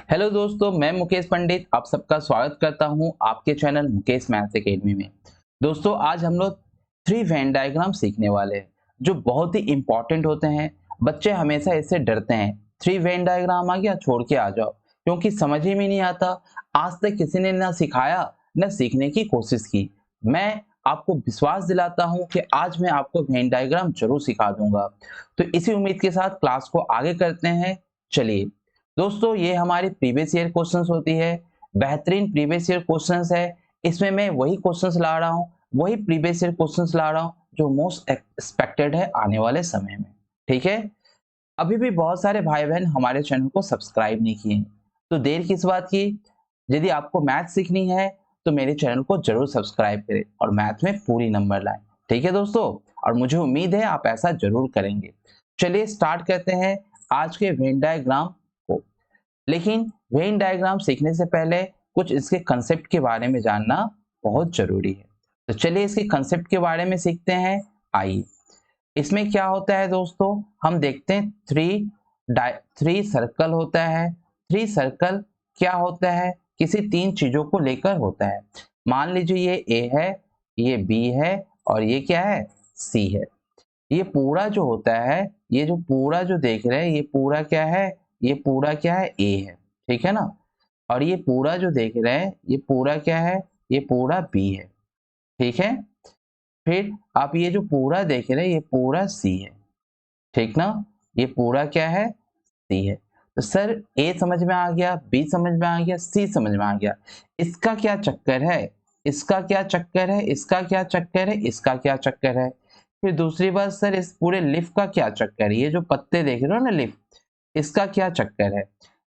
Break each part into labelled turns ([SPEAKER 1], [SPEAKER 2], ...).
[SPEAKER 1] Hello दोस्तों, मैं मुकेश पंडित आप सबका स्वागत करता हूं आपके चैनल मुकेश मैथ्स एकेडमी में। दोस्तों, आज हम लोग थ्री वेन डायग्राम सीखने वाले हैं जो बहुत ही इंपॉर्टेंट होते हैं। बच्चे हमेशा इससे डरते हैं, थ्री वेन डायग्राम आ गया छोड़ के आ जाओ, क्योंकि समझ ही में नहीं आता। आज तक किसी ने ना सिखाया न सीखने की कोशिश की। मैं आपको विश्वास दिलाता हूं कि आज मैं आपको वेन डायग्राम जरूर सिखा दूंगा। तो इसी उम्मीद के साथ क्लास को आगे करते हैं। चलिए दोस्तों, ये हमारी प्रीवियस ईयर क्वेश्चंस होती है, बेहतरीन प्रीवियस ईयर क्वेश्चंस है। इसमें मैं वही क्वेश्चंस ला रहा हूँ, वही प्रीवियस ईयर क्वेश्चंस ला रहा हूँ जो मोस्ट एक्सपेक्टेड है आने वाले समय में। ठीक है, अभी भी बहुत सारे भाई बहन हमारे चैनल को सब्सक्राइब नहीं किए हैं, तो देर किस बात की। यदि आपको मैथ सीखनी है तो मेरे चैनल को जरूर सब्सक्राइब करें और मैथ में पूरी नंबर लाएं। ठीक है दोस्तों, और मुझे उम्मीद है आप ऐसा जरूर करेंगे। चलिए स्टार्ट करते हैं आज के वेन डायग्राम को। लेकिन वेन डायग्राम सीखने से पहले कुछ इसके कंसेप्ट के बारे में जानना बहुत जरूरी है। तो चलिए इसके कंसेप्ट के बारे में सीखते हैं। आइए, इसमें क्या होता है दोस्तों, हम देखते हैं थ्री सर्कल होता है। थ्री सर्कल क्या होता है, किसी तीन चीजों को लेकर होता है। मान लीजिए ये ए है, ये बी है और ये क्या है, सी है। ये पूरा जो होता है, ये जो पूरा जो देख रहे हैं, ये पूरा क्या है, ये पूरा क्या है, ए है। ठीक है ना। और ये पूरा जो देख रहे हैं, ये पूरा क्या है, ये पूरा बी है। ठीक है। फिर आप ये जो पूरा देख रहे हैं, ये पूरा सी है। ठीक ना। ये पूरा क्या है, सी है। तो सर ए समझ में आ गया, बी समझ में आ गया, सी समझ में आ गया। इसका क्या चक्कर है, इसका क्या चक्कर है, इसका क्या चक्कर है, इसका क्या चक्कर है। फिर दूसरी बात, सर इस पूरे लिफ का क्या चक्कर है, ये जो पत्ते देख रहे हो ना लिफ, इसका क्या चक्कर है,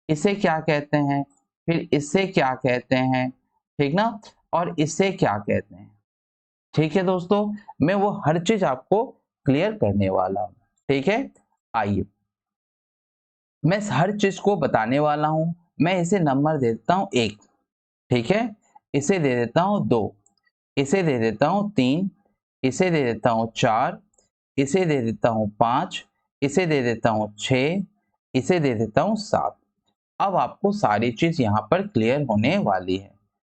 [SPEAKER 1] इसे क्या कहते हैं, फिर इससे क्या कहते हैं। ठीक ना। और इससे क्या कहते हैं। ठीक है दोस्तों, मैं वो हर चीज आपको क्लियर करने वाला हूं। ठीक है। आइए, मैं हर चीज को बताने वाला हूं। मैं इसे नंबर दे देता हूं एक। ठीक है। इसे दे देता हूं दो, इसे दे देता हूं तीन, इसे दे देता हूं चार, इसे दे देता हूं पांच, इसे दे देता हूं छह, इसे दे देता हूं सात। अब आपको सारी चीज यहाँ पर क्लियर होने वाली है।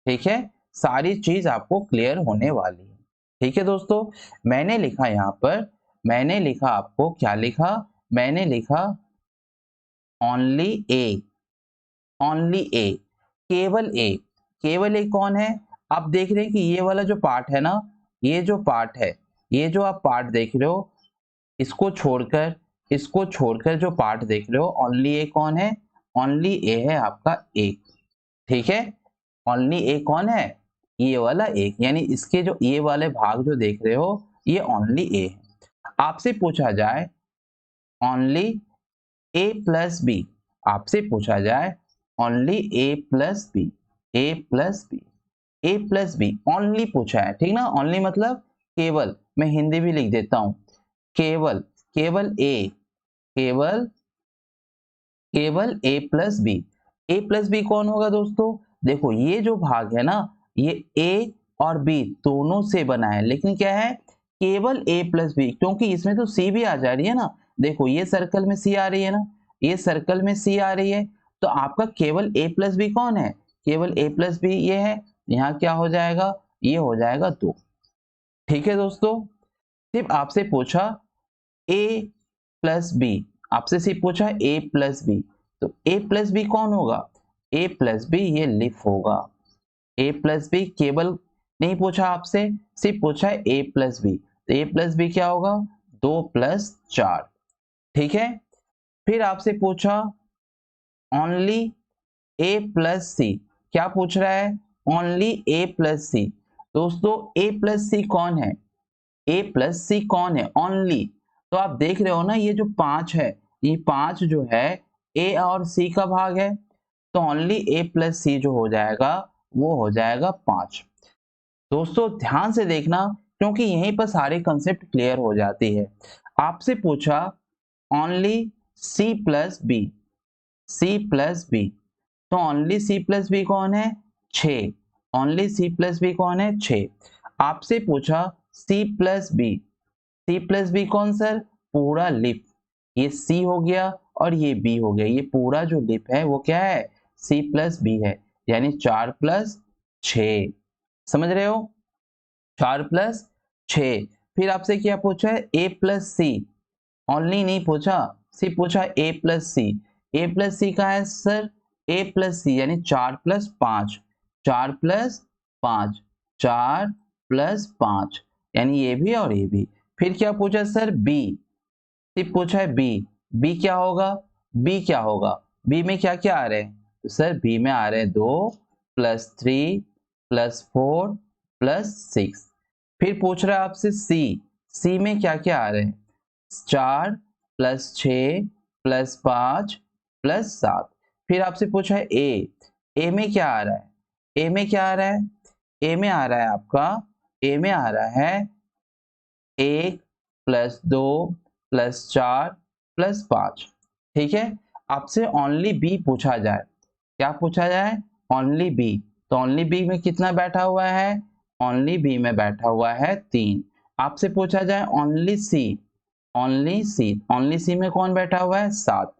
[SPEAKER 1] ठीक है, सारी चीज आपको क्लियर होने वाली है। ठीक है दोस्तों, मैंने लिखा यहाँ पर, मैंने लिखा आपको क्या लिखा, मैंने लिखा ओनली ए, ओनली ए, केवल ए। केवल ए कौन है, आप देख रहे हैं कि ये वाला जो पार्ट है ना, ये जो पार्ट है, ये जो आप पार्ट देख रहे हो, इसको छोड़कर, इसको छोड़कर जो पार्ट देख रहे हो, ओनली ए कौन है, ओनली ए है आपका एक। ठीक है। ओनली ए कौन है, ये वाला एक, यानी इसके जो ये वाले भाग जो देख रहे हो, ये ओनली ए है। आपसे पूछा जाए ओनली ए प्लस बी, आपसे पूछा जाए ओनली ए प्लस बी, ए प्लस बी, ए प्लस बी ओनली पूछा है। ठीक ना, ओनली मतलब केवल, मैं हिंदी भी लिख देता हूं, केवल, केवल ए, केवल, केवल ए प्लस बी। ए प्लस बी कौन होगा दोस्तों, देखो ये जो भाग है ना, ये ए और बी दोनों से बना है, लेकिन क्या है, केवल ए प्लस बी, क्योंकि इसमें तो सी भी आ जा रही है ना। देखो ये सर्कल में सी आ रही है ना, ये सर्कल में सी आ रही है, तो आपका केवल ए प्लस बी कौन है, केवल ए प्लस बी ये है। यहाँ क्या हो जाएगा, ये हो जाएगा दो। ठीक है दोस्तों, सिर्फ आपसे पूछा ए प्लस बी, आपसे सिर्फ पूछा ए प्लस बी, तो ए प्लस बी कौन होगा, ए प्लस बी ये लिफ होगा। ए प्लस बी केवल नहीं पूछा आपसे, सिर्फ पूछा है ए प्लस बी, तो ए प्लस बी क्या होगा, दो प्लस चार। ठीक है। फिर आपसे पूछा ओनली ए प्लस सी, क्या पूछ रहा है, ओनली ए प्लस सी। दोस्तों ए प्लस सी कौन है, ए प्लस सी कौन है, ओनली। तो आप देख रहे हो ना, ये जो पांच है, ये पांच जो है ए और सी का भाग है, तो ओनली ए प्लस सी जो हो जाएगा वो हो जाएगा पांच। दोस्तों ध्यान से देखना, क्योंकि यहीं पर सारे कंसेप्ट क्लियर हो जाती है। आपसे पूछा only C plus B, C plus B, तो ओनली सी प्लस बी कौन है, छ, ओनली सी प्लस बी कौन है, छ। आपसे पूछा C plus B, C plus B कौन सर, पूरा लिप, ये सी हो गया और ये बी हो गया, ये पूरा जो लिप है वो क्या है, सी प्लस बी है, यानी 4 प्लस 6। समझ रहे हो? 4 प्लस 6। फिर आपसे क्या पूछा है? ए प्लस सी। ओनली नहीं पूछा, सिर्फ पूछा ए प्लस सी। ए प्लस सी का है सर? ए प्लस सी यानी 4 प्लस 5। 4 प्लस 5, 4 प्लस 5, यानी ये भी और ये भी। फिर क्या पूछा सर? बी। सिर्फ पूछा है बी। बी क्या होगा? बी क्या होगा? बी में क्या क्या आ रहे हैं? तो सर बी में आ रहे हैं 2 प्लस 3 प्लस 4 प्लस 6। फिर पूछ रहा है आपसे सी। सी में क्या क्या आ रहे हैं? 4 प्लस 6 प्लस 5 प्लस 7। फिर आपसे पूछा है ए। ए में क्या आ रहा है? ए में क्या आ रहा है? ए में आ रहा है आपका, ए में आ रहा है 1 प्लस 2 प्लस 4 प्लस 5। ठीक है? आपसे ओनली बी पूछा जाए, क्या पूछा जाए? Only B. तो ओनली बी में कितना बैठा हुआ है? ओनली बी में बैठा हुआ है 3। आपसे पूछा जाए ओनली सी। ओनली सी, ओनली सी में कौन बैठा हुआ है? 7।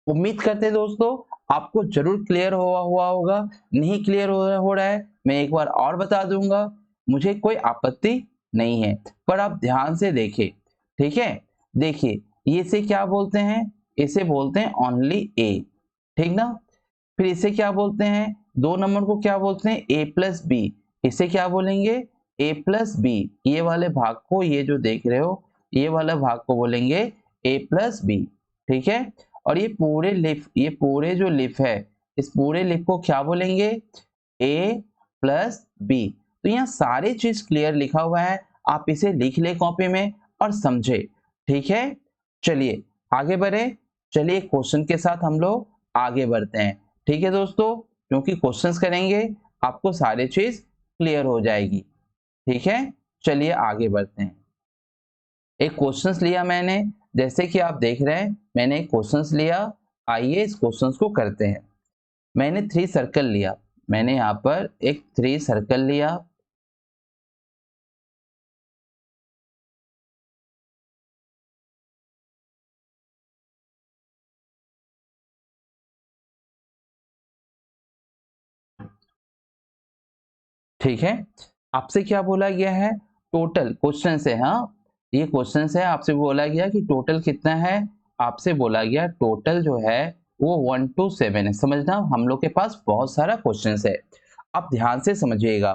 [SPEAKER 1] उम्मीद करते हैं दोस्तों आपको जरूर क्लियर हुआ होगा। नहीं क्लियर हो रहा है, मैं एक बार और बता दूंगा, मुझे कोई आपत्ति नहीं है, पर आप ध्यान से देखें। ठीक है? देखिए, ये से क्या बोलते हैं? इसे बोलते हैं ओनली ए। ठीक ना? फिर इसे क्या बोलते हैं? 2 नंबर को क्या बोलते हैं? ए प्लस बी। इसे क्या बोलेंगे? ए प्लस बी। ये वाले भाग को, ये जो देख रहे हो, ये वाला भाग को बोलेंगे ए प्लस बी। ठीक है? और ये पूरे लिफ, ये पूरे जो लिफ है, इस पूरे लिफ को क्या बोलेंगे? ए प्लस बी। तो यहाँ सारी चीज क्लियर लिखा हुआ है, आप इसे लिख ले कॉपी में और समझे। ठीक है? चलिए आगे बढ़े। चलिए क्वेश्चन के साथ हम लोग आगे बढ़ते हैं। ठीक है दोस्तों, क्योंकि क्वेश्चंस करेंगे आपको सारी चीज क्लियर हो जाएगी। ठीक है? चलिए आगे बढ़ते हैं। एक क्वेश्चंस लिया मैंने, जैसे कि आप देख रहे हैं मैंने एक क्वेश्चंस लिया। आइए इस क्वेश्चंस को करते हैं। मैंने 3 सर्कल लिया, मैंने यहाँ पर एक 3 सर्कल लिया। ठीक है? आपसे क्या बोला गया है? टोटल क्वेश्चन है, हाँ ये क्वेश्चन है, आपसे बोला गया कि टोटल कितना है। आपसे बोला गया टोटल जो है वो 1 to 7 है। समझना, हम लोग के पास बहुत सारा क्वेश्चन है, आप ध्यान से समझिएगा।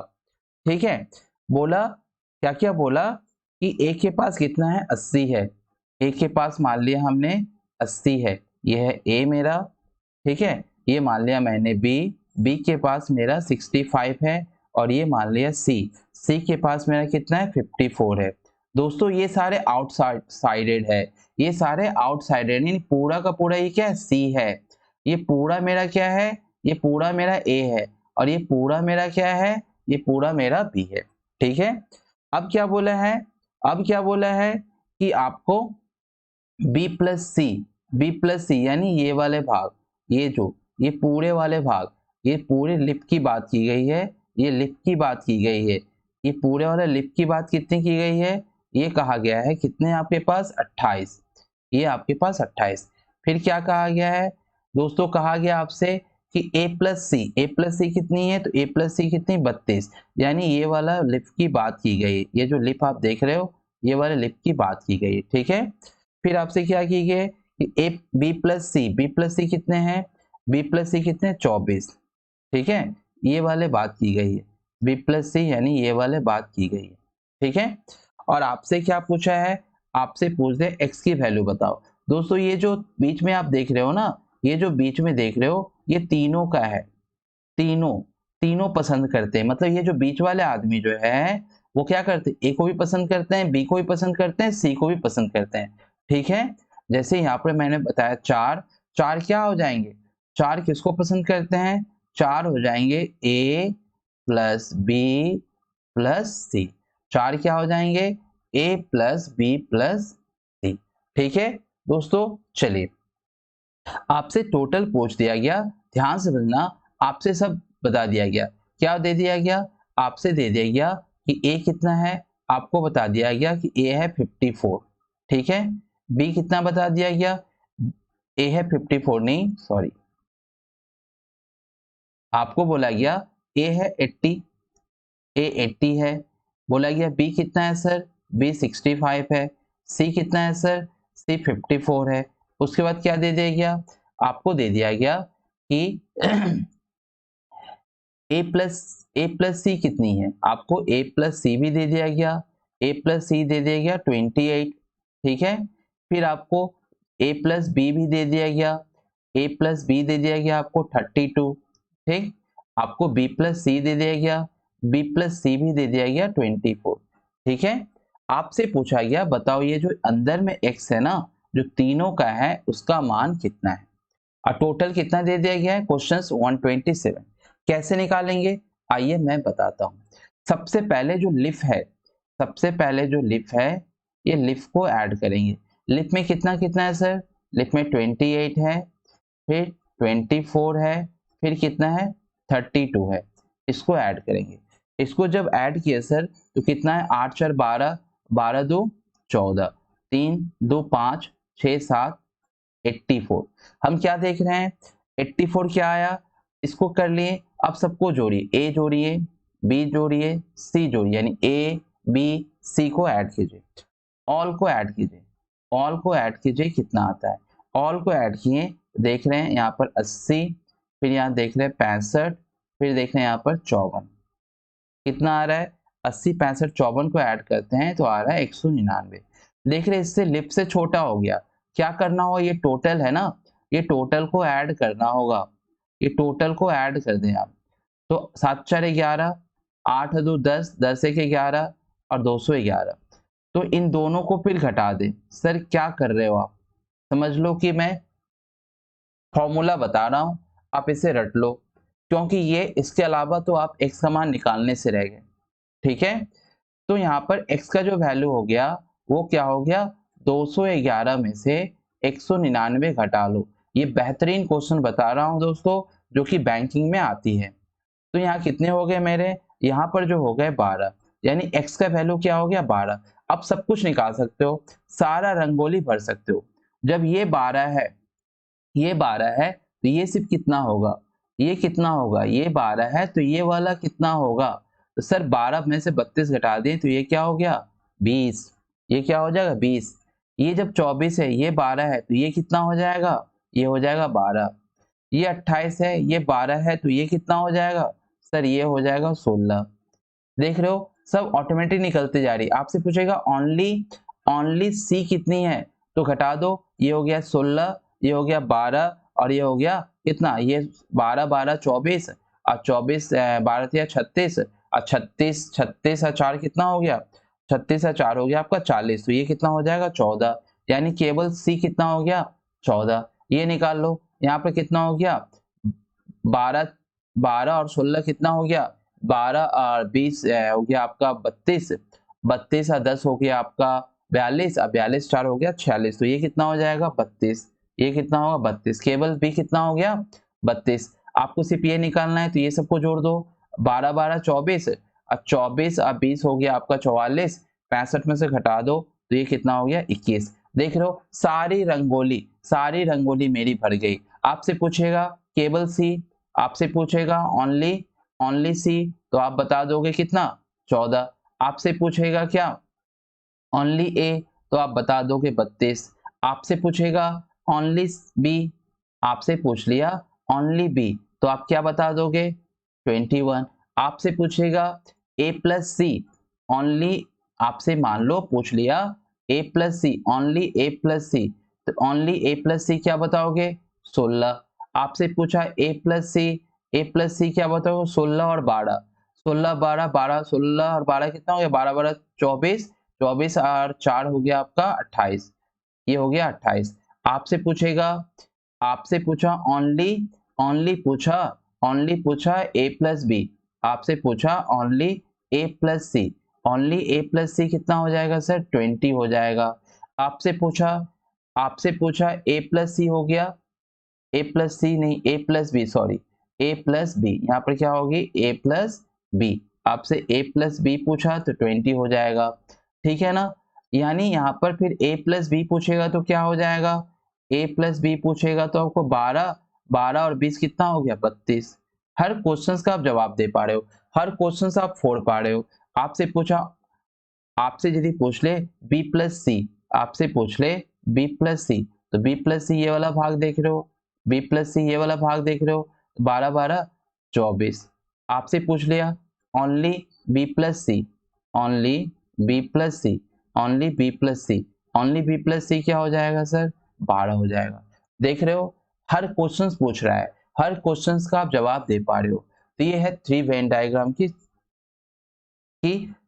[SPEAKER 1] ठीक है? बोला क्या क्या बोला कि एक के पास कितना है? 80 है। एक के पास मान लिया हमने 80 है, ये है ए मेरा। ठीक है? ये मान लिया मैंने बी। बी के पास मेरा 65 है, और ये मान लिया सी। सी के पास मेरा कितना है? 54 है। दोस्तों ये सारे आउटसाइडेड है, ये सारे आउटसाइडेड, यानी पूरा का पूरा ये क्या है? सी है। ये पूरा मेरा क्या है? ये पूरा मेरा ए है, और ये पूरा मेरा क्या है? ये पूरा मेरा बी है। ठीक है? अब क्या बोला है? अब क्या बोला है कि आपको B plus C, B plus सी यानी ये वाले भाग, ये जो ये पूरे वाले भाग, ये पूरे लिप की बात की गई है, ये लिप की बात की गई है। ये पूरे वाले लिप की बात कितनी की गई है? ये कहा गया है कितने आपके पास? 28। ये आपके पास 28। फिर क्या कहा गया है दोस्तों? कहा गया आपसे कि ए प्लस सी, ए प्लस सी कितनी है? तो ए प्लस सी कितनी? 32। यानी ये वाला लिप की बात की गई है, ये जो लिप आप देख रहे हो, ये वाले लिप की बात की गई है। ठीक है? फिर आपसे क्या की गई कि A B plus C, B plus C कितने हैं? बी प्लस सी कितने? 24। ठीक है? ये वाले बात की गई है, बी प्लस सी यानी ये वाले बात की गई है। ठीक है? और आपसे क्या पूछा है? आपसे पूछ दे एक्स की वैल्यू बताओ। दोस्तों ये जो बीच में आप देख रहे हो ना, ये जो बीच में देख रहे हो, ये तीनों का है। तीनों, तीनों पसंद करते हैं, मतलब ये जो बीच वाले आदमी जो है वो क्या करते हैं? ए को भी पसंद करते हैं, बी को भी पसंद करते हैं, सी को भी पसंद करते हैं। ठीक है? जैसे यहाँ पर मैंने बताया 4, 4 क्या हो जाएंगे? 4 किसको पसंद करते हैं? 4 हो जाएंगे ए प्लस बी प्लस सी। 4 क्या हो जाएंगे? ए प्लस बी प्लस सी। ठीक है दोस्तों? चलिए आपसे टोटल पूछ दिया गया, ध्यान से समझना, आपसे सब बता दिया गया। क्या दे दिया गया? आपसे दे दिया गया कि ए कितना है, आपको बता दिया गया कि ए है 54। ठीक है? बी कितना बता दिया गया? ए है 54 नहीं, सॉरी, आपको बोला गया ए है 80, ए 80 है। बोला गया बी कितना है सर, बी 65 है। सी कितना है सर, सी 54 है। उसके बाद क्या दे दिया गया, आपको दे दिया गया कि ए प्लस सी कितनी है, आपको ए प्लस सी भी दे दिया गया, ए प्लस सी दे दिया गया 28, ठीक है। फिर आपको ए प्लस बी भी दे दिया गया, ए प्लस बी दे दिया गया आपको 32, ठीक। आपको बी प्लस सी दे दिया गया, बी प्लस सी भी दे दिया गया 24, ठीक है। आपसे पूछा गया बताओ ये जो अंदर में x है ना, जो तीनों का है उसका मान कितना है, और टोटल कितना दे दिया गया है, क्वेश्चन 127। कैसे निकालेंगे, आइए मैं बताता हूँ। सबसे पहले जो लिफ है, सबसे पहले जो लिफ है, ये लिफ को ऐड करेंगे। लिफ में कितना कितना है सर, लिफ में 28 है, फिर 24 है, फिर कितना है 32 है। इसको ऐड करेंगे। इसको जब ऐड किया सर तो कितना है, 8 4 12, 12 2 14, 3 2 5 6 7 84। हम क्या देख रहे हैं, 84 क्या आया, इसको कर लिए। अब सबको जोड़िए, ए जोड़िए, बी जोड़िए, सी जोड़िए, यानी ए बी सी को ऐड कीजिए, ऑल को ऐड कीजिए, ऑल को ऐड कीजिए, कितना आता है। ऑल को ऐड किए, देख रहे हैं यहाँ पर 80, फिर यहाँ देख रहे हैं 65, फिर देख रहे हैं यहाँ पर 54। कितना आ रहा है, 80 65 54 को ऐड करते हैं तो आ रहा है 199। देख रहे हैं इससे लिप से छोटा हो गया। क्या करना होगा, ये टोटल है ना, ये टोटल को ऐड करना होगा, ये टोटल को ऐड कर दें आप। तो 7 4 11, 8 2 10, 10 1 11 और 211। तो इन दोनों को फिर घटा दें। सर क्या कर रहे हो आप, समझ लो कि मैं फॉर्मूला बता रहा हूं, आप इसे रट लो, क्योंकि ये इसके अलावा तो आप x का मान निकालने से रह गए, ठीक है। तो यहाँ पर x का जो वैल्यू हो गया वो क्या हो गया, 211 में से 199 घटा लो। ये बेहतरीन क्वेश्चन बता रहा हूं दोस्तों, जो कि बैंकिंग में आती है। तो यहाँ कितने हो गए मेरे, यहाँ पर जो हो गए 12, यानी x का वैल्यू क्या हो गया 12। अब सब कुछ निकाल सकते हो, सारा रंगोली भर सकते हो। जब ये 12 है, ये 12 है तो ये सिर्फ कितना होगा, ये कितना होगा, ये 12 है तो ये वाला कितना होगा। तो सर 12 में से 32 घटा दें तो ये क्या हो गया 20, ये क्या हो जाएगा 20। ये जब 24 है, ये 12 है तो ये कितना हो जाएगा, ये हो जाएगा 12। ये 28 है, ये 12 है तो ये कितना हो जाएगा सर, ये हो जाएगा 16। देख रहे हो सब ऑटोमेटिक निकलते जा रही। आपसे पूछेगा ओनली ओनली सी कितनी है, तो घटा दो, ये हो गया 16, ये हो गया 12 और ये हो गया कितना, ये 12 12 24 और 24 12 या 36 और 36 36 और 4 कितना हो गया, 36 और 4 हो गया आपका 40। तो ये कितना हो जाएगा 14, यानी केवल सी कितना हो गया 14। ये निकाल लो, यहाँ पे कितना हो गया 12, 12 और 16 कितना हो गया 12 और 20 हो गया आपका 32, 32 और 10 हो गया आपका 42 और 42 4 हो गया 46। तो ये कितना हो जाएगा 32, ये कितना होगा 32, केवल बी कितना हो गया 32। आपको सिर्फ ये निकालना है तो ये सबको जोड़ दो, 12 12 24 और 24 और 20 हो गया आपका 44, 65 में से घटा दो तो ये कितना हो गया 21। देख रहे हो सारी रंगोली मेरी भर गई। आपसे पूछेगा केवल सी, आपसे पूछेगा ओनली ओनली सी, तो आप बता दोगे कितना 14। आपसे पूछेगा क्या ओनली ए, तो आप बता दोगे 32। आपसे पूछेगा ओनली बी, आपसे पूछ लिया ओनली बी, तो आप क्या बता दोगे 21। आपसे पूछेगा ए प्लस सी ओनली, आपसे मान लो पूछ लिया ए प्लस सी ओनली ए प्लस सी, तो ओनली ए प्लस सी क्या बताओगे 16। आपसे पूछा ए प्लस सी, ए प्लस सी क्या बताओगे 16 और 12, 16 12 12 16 और 12 कितना हो गया 12 12 24, 24 और 4 हो गया आपका 28, ये हो गया 28। आपसे पूछेगा, आपसे पूछा ओनली ओनली पूछा ए प्लस बी, आपसे पूछा ओनली ए प्लस सी, ओनली ए प्लस सी कितना हो जाएगा सर 20 हो जाएगा। आपसे पूछा, आपसे पूछा ए प्लस सी हो गया, ए प्लस सी नहीं ए प्लस बी, सॉरी ए प्लस बी, यहाँ पर क्या होगी ए प्लस बी। आपसे ए प्लस बी पूछा तो 20 हो जाएगा, ठीक है ना। यानी यहाँ पर फिर ए प्लस बी पूछेगा तो क्या हो जाएगा, ए प्लस बी पूछेगा तो आपको 12 12 और 20 कितना हो गया 32। हर क्वेश्चन का आप जवाब दे पा रहे हो, हर क्वेश्चन आप फोड़ पा रहे हो। आपसे पूछा, आपसे यदि पूछ ले बी प्लस सी, आपसे पूछ ले बी प्लस सी, तो बी प्लस सी ये वाला भाग देख रहे हो, बी प्लस सी ये वाला भाग देख रहे हो, 12 12 24। आपसे पूछ लिया ओनली बी प्लस सी, ओनली बी प्लस सी, ओनली बी प्लस सी, ओनली बी प्लस सी क्या हो जाएगा सर, 12 हो जाएगा। देख रहे हो, हर क्वेश्चन पूछ रहा है, हर क्वेश्चन का आप जवाब दे पा रहे हो। तो ये है थ्री वेन डायग्राम की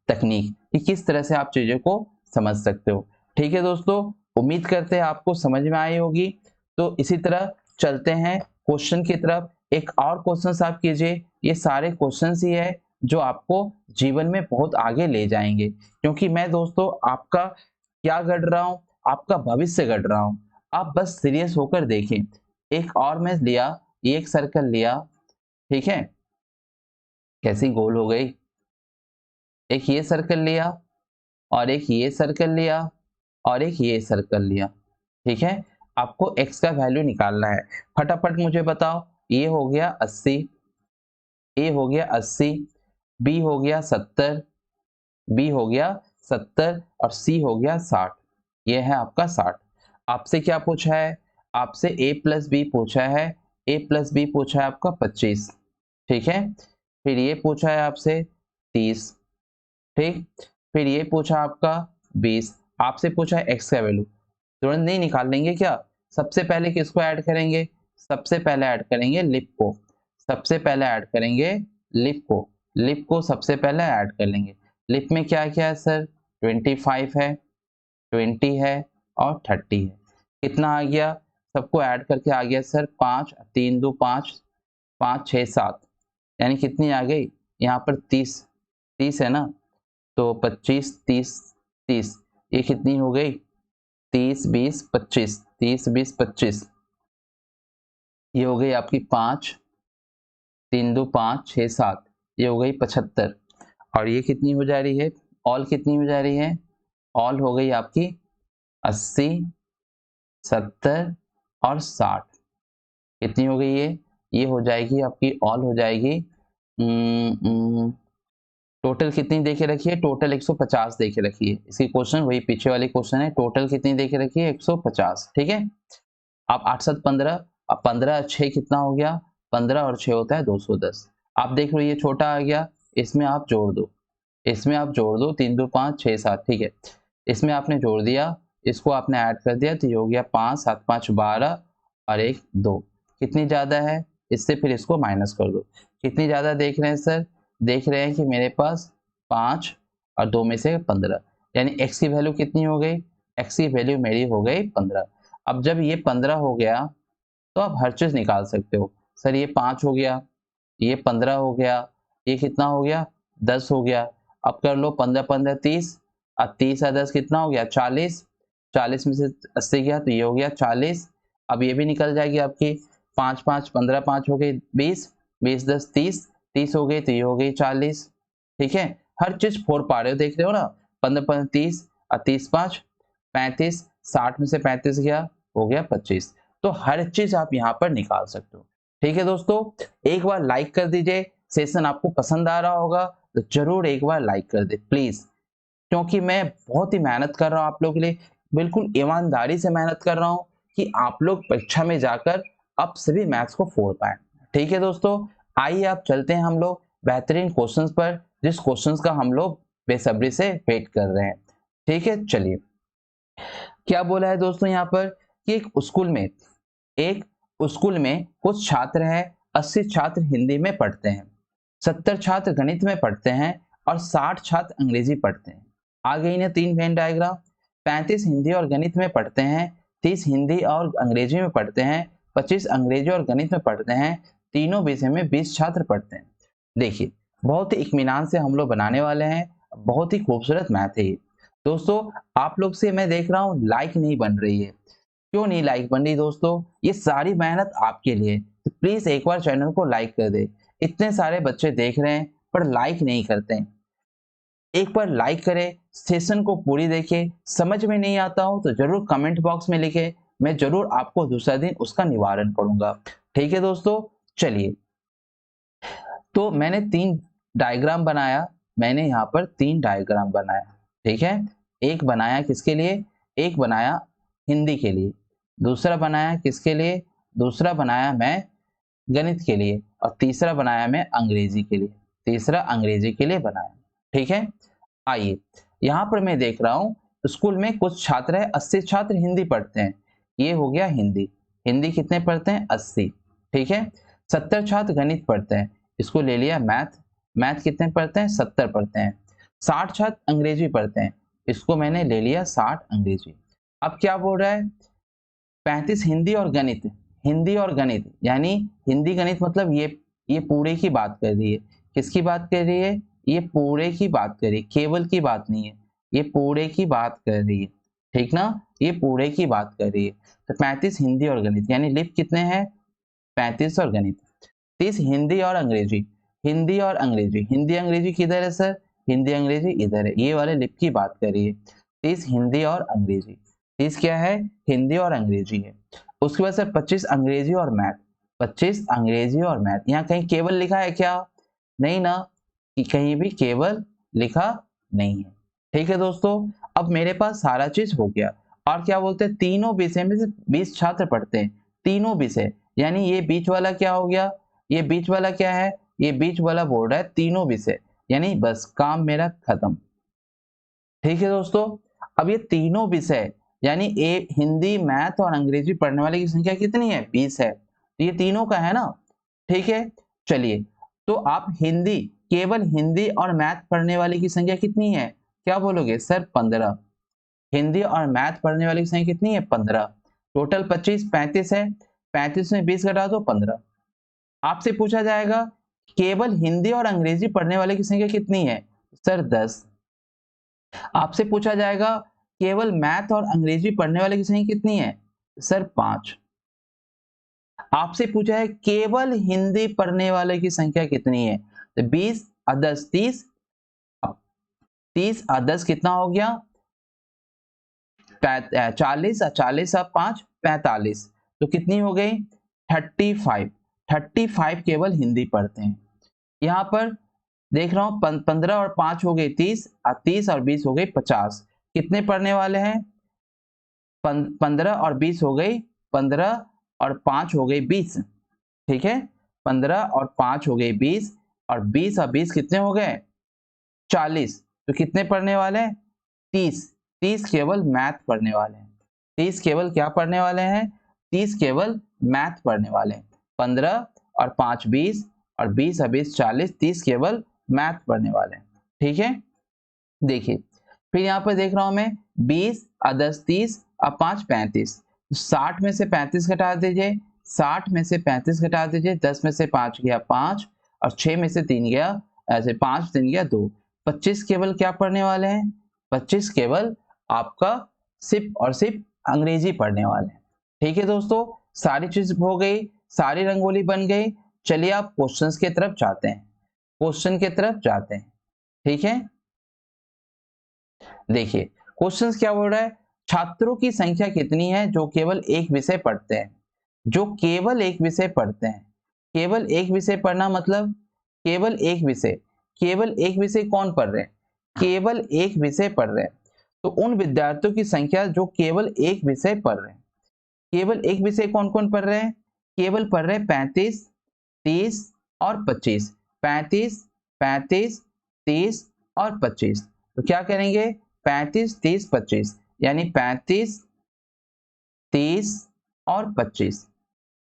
[SPEAKER 1] तकनीक कि किस तरह से आप चीजों को समझ सकते हो। ठीक है दोस्तों, उम्मीद करते हैं आपको समझ में आई होगी। तो इसी तरह चलते हैं क्वेश्चन की तरफ। एक और क्वेश्चन आप कीजिए, ये सारे क्वेश्चन ही है जो आपको जीवन में बहुत आगे ले जाएंगे, क्योंकि मैं दोस्तों आपका क्या गढ़ रहा हूँ, आपका भविष्य गढ़ रहा हूँ। आप बस सीरियस होकर देखें। एक और मैं लिया, ये एक सर्कल लिया, ठीक है, कैसी गोल हो गई, एक ये सर्कल लिया और एक ये सर्कल लिया और एक ये सर्कल लिया। ठीक है, आपको x का वैल्यू निकालना है। फटाफट मुझे बताओ, ये हो गया 80, ए हो गया 80, बी हो गया 70, बी हो गया 70 और सी हो गया 60। ये है आपका 60। आपसे क्या पूछा है, आपसे a प्लस बी पूछा है, a प्लस बी पूछा है आपका 25। ठीक है, फिर ये पूछा है आपसे 30। ठीक, फिर ये पूछा आपका 20। आपसे पूछा है x का वैल्यू, तुरंत नहीं निकाल लेंगे क्या, सबसे पहले किसको ऐड करेंगे, सबसे पहले ऐड करेंगे लिप को, सबसे पहले ऐड करेंगे लिप को, लिप को सबसे पहले ऐड कर लेंगे। लिप में क्या क्या है सर, 25 है, 20 है और 30 है। कितना आ गया, सबको ऐड करके आ गया सर 5, 3 2 5, 5 6 7, यानी कितनी आ गई, यहाँ पर 30, 30 है ना, तो 25 30 30, ये कितनी हो गई, 30 20 25, 30 20 25, ये हो गई आपकी 5, 3 2 5 6 7, ये हो गई 75। और ये कितनी हो जा रही है, ऑल कितनी हो जा रही है, ऑल हो गई आपकी 80 70 और 60। कितनी हो गई ये हो जाएगी आपकी, ऑल हो जाएगी टोटल कितनी देखे रखी है, टोटल 150 देखे रखी है। इसकी क्वेश्चन वही पीछे वाली क्वेश्चन है, टोटल कितनी देखे रखी है, 150। ठीक है, अब 8 7 15, अब 15 6 कितना हो गया, 15 और 6 होता है 210। आप देख लो ये छोटा आ गया, इसमें आप जोड़ दो, इसमें आप जोड़ दो, 3 2 5 6 7। ठीक है, इसमें आपने जोड़ दिया, इसको आपने ऐड कर दिया, तो ये हो गया 5 7 5 12 और 1 2। कितनी ज्यादा है, इससे फिर इसको माइनस कर दो। कितनी ज्यादा देख रहे हैं सर, देख रहे हैं कि मेरे पास 5 और 2 में से 15, यानी x की वैल्यू कितनी हो गई, x की वैल्यू मेरी हो गई 15। अब जब ये 15 हो गया तो आप हर चीज निकाल सकते हो। सर ये 5 हो गया, ये 15 हो गया, ये कितना हो गया 10 हो गया। अब कर लो 15 15 30, अब 30 और 10 कितना हो गया 40, 40 में से 80 गया तो ये हो गया 40। अब ये भी निकल जाएगी आपकी, 5 5 15 5 हो गई 20, 20 10 30, 30 हो गई तो ये हो गई 40। ठीक है, हर चीज फोड़ पा रहे हो, देख रहे हो ना, 15 15 30 और 30 5 35, 60 में से 35 गया, हो गया 25। तो हर चीज आप यहाँ पर निकाल सकते हो। ठीक है दोस्तों, एक बार लाइक कर दीजिए, सेशन आपको पसंद आ रहा होगा तो जरूर एक बार लाइक कर दे प्लीज, क्योंकि मैं बहुत ही मेहनत कर रहा हूँ आप लोगों के लिए, बिल्कुल ईमानदारी से मेहनत कर रहा हूँ कि आप लोग परीक्षा में जाकर अब सभी मैथ्स को फोड़ पाए। ठीक है दोस्तों, आइए आप चलते हैं हम लोग बेहतरीन क्वेश्चंस पर, जिस क्वेश्चंस का हम लोग बेसब्री से वेट कर रहे हैं। ठीक है, चलिए क्या बोला है दोस्तों यहाँ पर कि एक स्कूल में कुछ छात्र हैं, 80 छात्र हिंदी में पढ़ते हैं, 70 छात्र गणित में पढ़ते हैं और 60 छात्र अंग्रेजी पढ़ते हैं। आ गई ना 3 वेन डायग्राम। 35 हिंदी और गणित में पढ़ते हैं, 30 हिंदी और अंग्रेजी में पढ़ते हैं, 25 अंग्रेजी और गणित में पढ़ते हैं, तीनों विषय में 20 छात्र पढ़ते हैं। देखिए, बहुत ही इत्मीनान से हम लोग बनाने वाले हैं, बहुत ही खूबसूरत मैथ है ये। दोस्तों आप लोग से मैं देख रहा हूँ लाइक नहीं बन रही है, क्यों नहीं लाइक बन रही दोस्तों, ये सारी मेहनत आपके लिए, तो प्लीज एक बार चैनल को लाइक कर दे। इतने सारे बच्चे देख रहे हैं पर लाइक नहीं करते हैं, एक बार लाइक करें, सेशन को पूरी देखें, समझ में नहीं आता हो तो जरूर कमेंट बॉक्स में लिखे, मैं जरूर आपको दूसरा दिन उसका निवारण करूंगा। ठीक है दोस्तों, चलिए तो मैंने 3 डायग्राम बनाया, मैंने यहाँ पर 3 डायग्राम बनाया, ठीक है। एक बनाया किसके लिए, एक बनाया हिंदी के लिए, दूसरा बनाया किसके लिए, दूसरा बनाया मैं गणित के लिए, और तीसरा बनाया मैं अंग्रेजी के लिए, तीसरा अंग्रेजी के लिए बनाया, ठीक है। आइए, यहाँ पर मैं देख रहा हूँ स्कूल में कुछ छात्र है, 80 छात्र हिंदी पढ़ते हैं, ये हो गया हिंदी। हिंदी कितने पढ़ते हैं, 80, ठीक है। 70 छात्र गणित पढ़ते हैं, इसको ले लिया मैथ, मैथ कितने पढ़ते हैं, 70 पढ़ते हैं। 60 छात्र अंग्रेजी पढ़ते हैं, इसको मैंने ले लिया 60 अंग्रेजी। अब क्या बोल रहा है, 35 हिंदी और गणित, हिंदी और गणित यानी हिंदी गणित मतलब ये पूरे की बात कर रही है। किसकी बात कर रही है, ये पूरे की बात कर रही है, केवल की बात नहीं है, ये पूरे की बात कर रही है, ठीक ना, ये पूरे की बात कर रही है। तो 35 हिंदी और गणित यानी लिप कितने हैं, 35 और गणित। 30 हिंदी और अंग्रेजी, हिंदी और अंग्रेजी, हिंदी अंग्रेजी किधर है सर, हिंदी अंग्रेजी इधर है, ये वाले लिप की बात कर रही है। 30 हिंदी और अंग्रेजी, 30 क्या है, हिंदी और अंग्रेजी है। उसके बाद सर 25 अंग्रेजी और मैथ, 25 अंग्रेजी और मैथ। यहाँ कहीं केवल लिखा है क्या, नहीं ना, कि कहीं भी केवल लिखा नहीं है, ठीक है दोस्तों। अब मेरे पास सारा चीज हो गया, और क्या बोलते हैं, तीनों विषय में से 20 छात्र पढ़ते हैं, तीनों विषय यानी ये बीच वाला क्या हो गया, ये बीच वाला क्या है, ये बीच वाला बोल रहा है तीनों विषय, यानी बस काम मेरा खत्म, ठीक है दोस्तों। अब ये तीनों विषय यानी हिंदी मैथ और अंग्रेजी पढ़ने वाले की संख्या कितनी है, 20 है, तो ये तीनों का है ना, ठीक है। चलिए, तो आप हिंदी, केवल हिंदी और मैथ पढ़ने वाले की संख्या कितनी है, क्या बोलोगे सर, 15। हिंदी और मैथ पढ़ने वाले की संख्या कितनी है, 15। टोटल 25, 35 है, 35 में 20 घटा दो, 15। आपसे पूछा जाएगा केवल हिंदी और अंग्रेजी पढ़ने वाले की संख्या कितनी है, सर 10। आपसे पूछा जाएगा केवल मैथ और अंग्रेजी पढ़ने वाले की संख्या कितनी है, सर 5। आपसे पूछा है केवल हिंदी पढ़ने वाले की संख्या कितनी है, तो 20 और 10 30, 30 और 10 कितना हो गया, 40 और 40 और 5 45, तो कितनी हो गई, 35। 35 केवल हिंदी पढ़ते हैं। यहाँ पर देख रहा हूं 15 और 5 हो गए 30, और 30 और 20 हो गई 50। कितने पढ़ने वाले हैं, 15 और 20 हो गई, 15 और 5 हो गई 20, ठीक है। 15 और 5 हो गई 20, और 20 और 20 कितने हो गए, 40। तो कितने पढ़ने वाले हैं, 30। 30 केवल मैथ पढ़ने वाले हैं, 30 केवल क्या पढ़ने वाले हैं, 30 केवल मैथ पढ़ने वाले हैं। 15 और 5 20, और 20 और 20 40, 30 केवल मैथ पढ़ने वाले हैं, ठीक है। देखिए, फिर यहाँ पर देख रहा हूं मैं 20 और 10 30 और 5 35, 60 में से 35 घटा दीजिए, 60 में से 35 घटा दीजिए, 10 में से 5 गया 5, और 6 में से 3 गया, ऐसे 5 3 गया 2, 25 केवल क्या पढ़ने वाले हैं, 25 केवल आपका सिर्फ और सिर्फ अंग्रेजी पढ़ने वाले हैं, ठीक है दोस्तों। सारी चीज हो गई, सारी रंगोली बन गई। चलिए आप क्वेश्चंस की तरफ जाते हैं, क्वेश्चन की तरफ जाते हैं, ठीक है। देखिए, क्वेश्चंस क्या बोल रहा है, छात्रों की संख्या कितनी है जो केवल एक विषय पढ़ते हैं, जो केवल एक विषय पढ़ते हैं। केवल एक विषय पढ़ना मतलब केवल एक विषय, केवल एक विषय कौन पढ़ रहे हैं, केवल एक विषय पढ़ रहे हैं। तो उन विद्यार्थियों की संख्या जो केवल एक विषय पढ़ रहे हैं, केवल एक विषय कौन कौन पढ़ रहे हैं, केवल पढ़ रहे हैं 35 30 और 25, 35 35 30 और 25। तो क्या करेंगे, 35 30 25, यानी 35 30 और 25,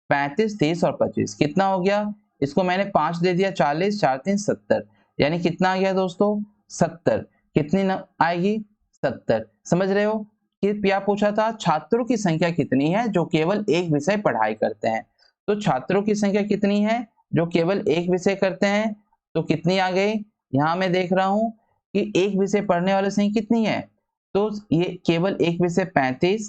[SPEAKER 1] 35 30 और 25 कितना हो गया, इसको मैंने 5 दे दिया, 40 4 3 70, यानी कितना आ गया दोस्तों, 70। कितनी आएगी, 70। समझ रहे हो कि क्या पूछा था, छात्रों की संख्या कितनी है जो केवल एक विषय पढ़ाई करते हैं। तो छात्रों की संख्या कितनी है जो केवल एक विषय करते हैं, तो कितनी आ गई, यहां मैं देख रहा हूं कि एक विषय पढ़ने वाले संख्या कितनी है, तो ये केवल एक विषय 35,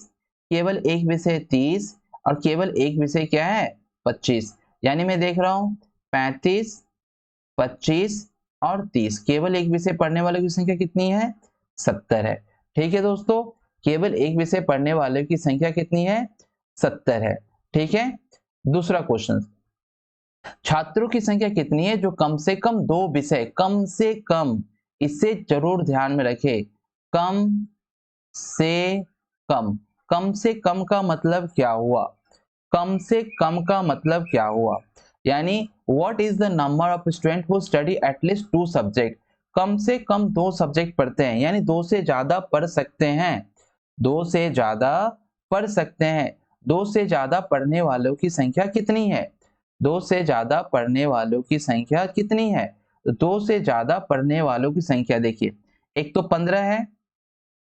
[SPEAKER 1] केवल एक विषय 30, और केवल एक विषय क्या है, 25। यानी मैं देख रहा हूं 35 25 और 30, केवल एक विषय पढ़ने वालों की संख्या कितनी है, 70 है, ठीक है दोस्तों। केवल एक विषय पढ़ने वालों की संख्या कितनी है, 70 है, ठीक है। दूसरा क्वेश्चन, छात्रों की संख्या कितनी है जो कम से कम 2 विषय, कम से कम, इसे जरूर ध्यान में रखें, कम से कम। कम से कम का मतलब क्या हुआ? कम से कम का मतलब क्या हुआ? यानी what is the number of student who study at least 2 subject. कम से कम 2 सब्जेक्ट पढ़ते हैं, यानी 2 से ज्यादा पढ़ सकते हैं, 2 से ज्यादा पढ़ सकते हैं। 2 से ज्यादा पढ़ने वालों की संख्या कितनी है? 2 से ज्यादा पढ़ने वालों की संख्या कितनी है? तो 2 से ज्यादा पढ़ने वालों की संख्या देखिए, एक तो 15 है,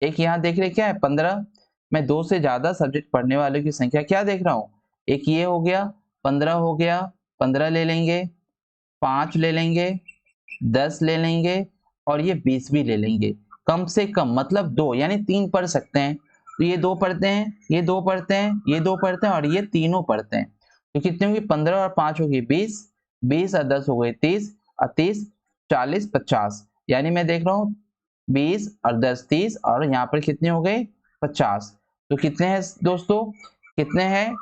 [SPEAKER 1] एक यहाँ देख रहे क्या है 15। मैं 2 से ज्यादा सब्जेक्ट पढ़ने वालों की संख्या क्या देख रहा हूँ, एक ये हो गया 15 हो गया, 15 ले लेंगे, 5 ले लेंगे, 10 ले लेंगे और ये 20 भी ले लेंगे। कम से कम मतलब 2, यानी 3 पढ़ सकते हैं, तो ये 2 पढ़ते हैं, ये 2 पढ़ते हैं, ये 2 पढ़ते हैं और ये तीनों पढ़ते हैं। तो कितनी होगी, 15 और 5 होगी 20, 20 और 10 हो गए 30 और 30 40 50, यानी मैं देख रहा हूँ 20 और 10 30 और यहाँ पर कितने हो गए 50। तो कितने हैं दोस्तों, कितने हैं?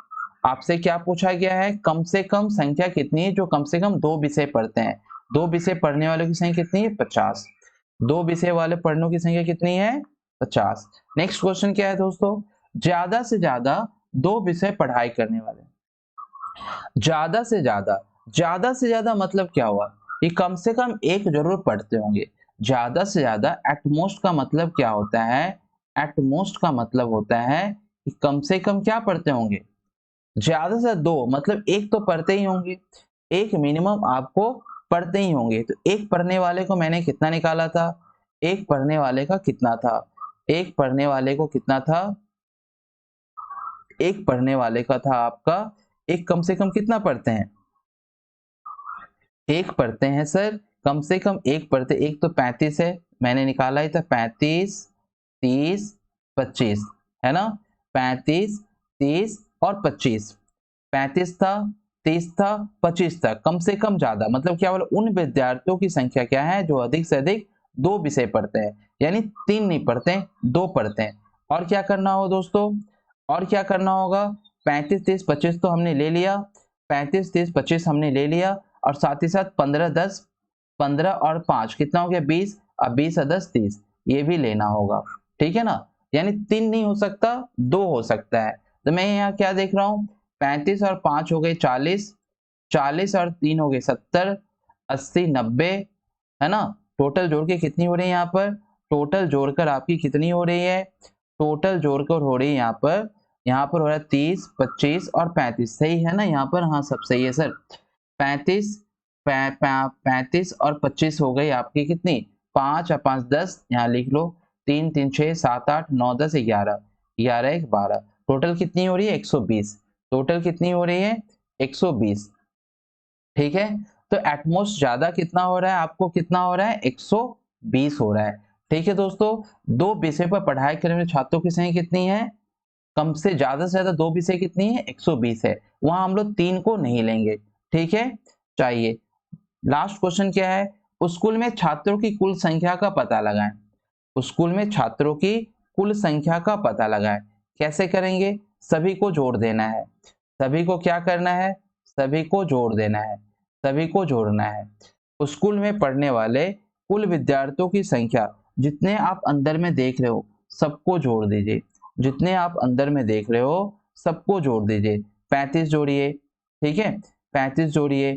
[SPEAKER 1] आपसे क्या पूछा गया है, कम से कम संख्या कितनी है जो कम से कम 2 विषय पढ़ते हैं। 2 विषय पढ़ने वालों की संख्या कितनी है 50। 2 विषय वाले पढ़ने की संख्या कितनी है 50। नेक्स्ट क्वेश्चन क्या है दोस्तों, ज्यादा से ज्यादा 2 विषय पढ़ाई करने वाले। ज्यादा से ज्यादा, ज्यादा से ज्यादा मतलब क्या हुआ, ये कम से कम एक जरूर पढ़ते होंगे। ज्यादा से ज्यादा एटमोस्ट का मतलब क्या होता है, एटमोस्ट का मतलब होता है कि कम से कम क्या पढ़ते होंगे, ज्यादा से 2 मतलब एक तो पढ़ते ही होंगे, एक मिनिमम आपको पढ़ते ही होंगे। तो एक पढ़ने वाले को मैंने कितना निकाला था, एक पढ़ने वाले का कितना था, एक पढ़ने वाले को कितना था, एक पढ़ने वाले का था आपका, एक कम से कम कितना पढ़ते हैं, एक पढ़ते हैं सर, कम से कम एक पढ़ते, एक तो 35 है, मैंने निकाला ही था 35 30 25, है ना, 35 30 और 25, 35 था 30 था 25 था, कम से कम ज्यादा मतलब क्या बोला, उन विद्यार्थियों की संख्या क्या है जो अधिक से अधिक 2 विषय पढ़ते हैं, यानी 3 नहीं पढ़ते 2 पढ़ते हैं। और क्या करना होगा दोस्तों, और क्या करना होगा, 35 30 25 तो हमने ले लिया, 35 30 25 हमने ले लिया और साथ ही साथ 15 10, 15 और 5 कितना हो गया 20, अब 20 और 10 30, ये भी लेना होगा, ठीक है ना। यानी 3 नहीं हो सकता 2 हो सकता है। तो मैं यहाँ क्या देख रहा हूँ, 35 और 5 हो गए 40, 40 और 3 हो गए 70, 80 90, है ना। टोटल जोड़ के कितनी हो रही है यहाँ पर, टोटल जोड़कर आपकी कितनी हो रही है, टोटल जोड़कर हो रही है यहाँ पर हो रहा है 30 25 और 35, सही है ना यहाँ पर, हाँ सब सही है सर। 35 35 और 25 हो गई आपकी कितनी, 5 और 5 10, यहाँ लिख लो, 3 3 6 7 8 9 10 11, 11 1 12, टोटल कितनी हो रही है 120, टोटल कितनी हो रही है 120, ठीक है। तो एटमोस्ट ज्यादा कितना हो रहा है, आपको कितना हो रहा है 120 हो रहा है, ठीक है दोस्तों। 2 विषय पर पढ़ाई करने वाले छात्रों की संख्या कितनी है, कम से ज्यादा 2 विषय कितनी है 120 है, वहां हम लोग 3 को नहीं लेंगे, ठीक है। चाहिए लास्ट क्वेश्चन क्या है, स्कूल में छात्रों की कुल संख्या का पता लगाएं। स्कूल में छात्रों की कुल संख्या का पता लगाएं, कैसे करेंगे, सभी को जोड़ देना है, सभी को क्या करना है, सभी को जोड़ देना है, सभी को जोड़ना है। स्कूल में पढ़ने वाले कुल विद्यार्थियों की संख्या, जितने आप अंदर में देख रहे हो सबको जोड़ दीजिए, जितने आप अंदर में देख रहे हो सबको जोड़ दीजिए। 35 जोड़िए, ठीक है, 35 जोड़िए,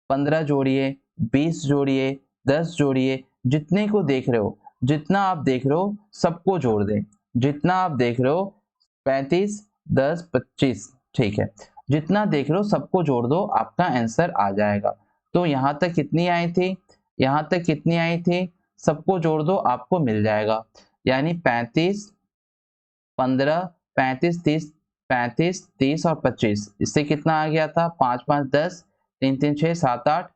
[SPEAKER 1] 15 जोड़िए, 20 जोड़िए, 10 जोड़िए, जितने को देख रहे हो, जितना आप देख रहे हो सबको जोड़ दें, जितना आप देख रहे हो 35 10 25, ठीक है, जितना देख रहे हो सबको जोड़ दो, आपका आंसर आ जाएगा। तो यहां तक कितनी आई थी, यहां तक कितनी आई थी, सबको जोड़ दो आपको मिल जाएगा, यानी 35 15 35 30, 35 30 और 25, इससे कितना आ गया था 5 5 10, 3 3 6 7 8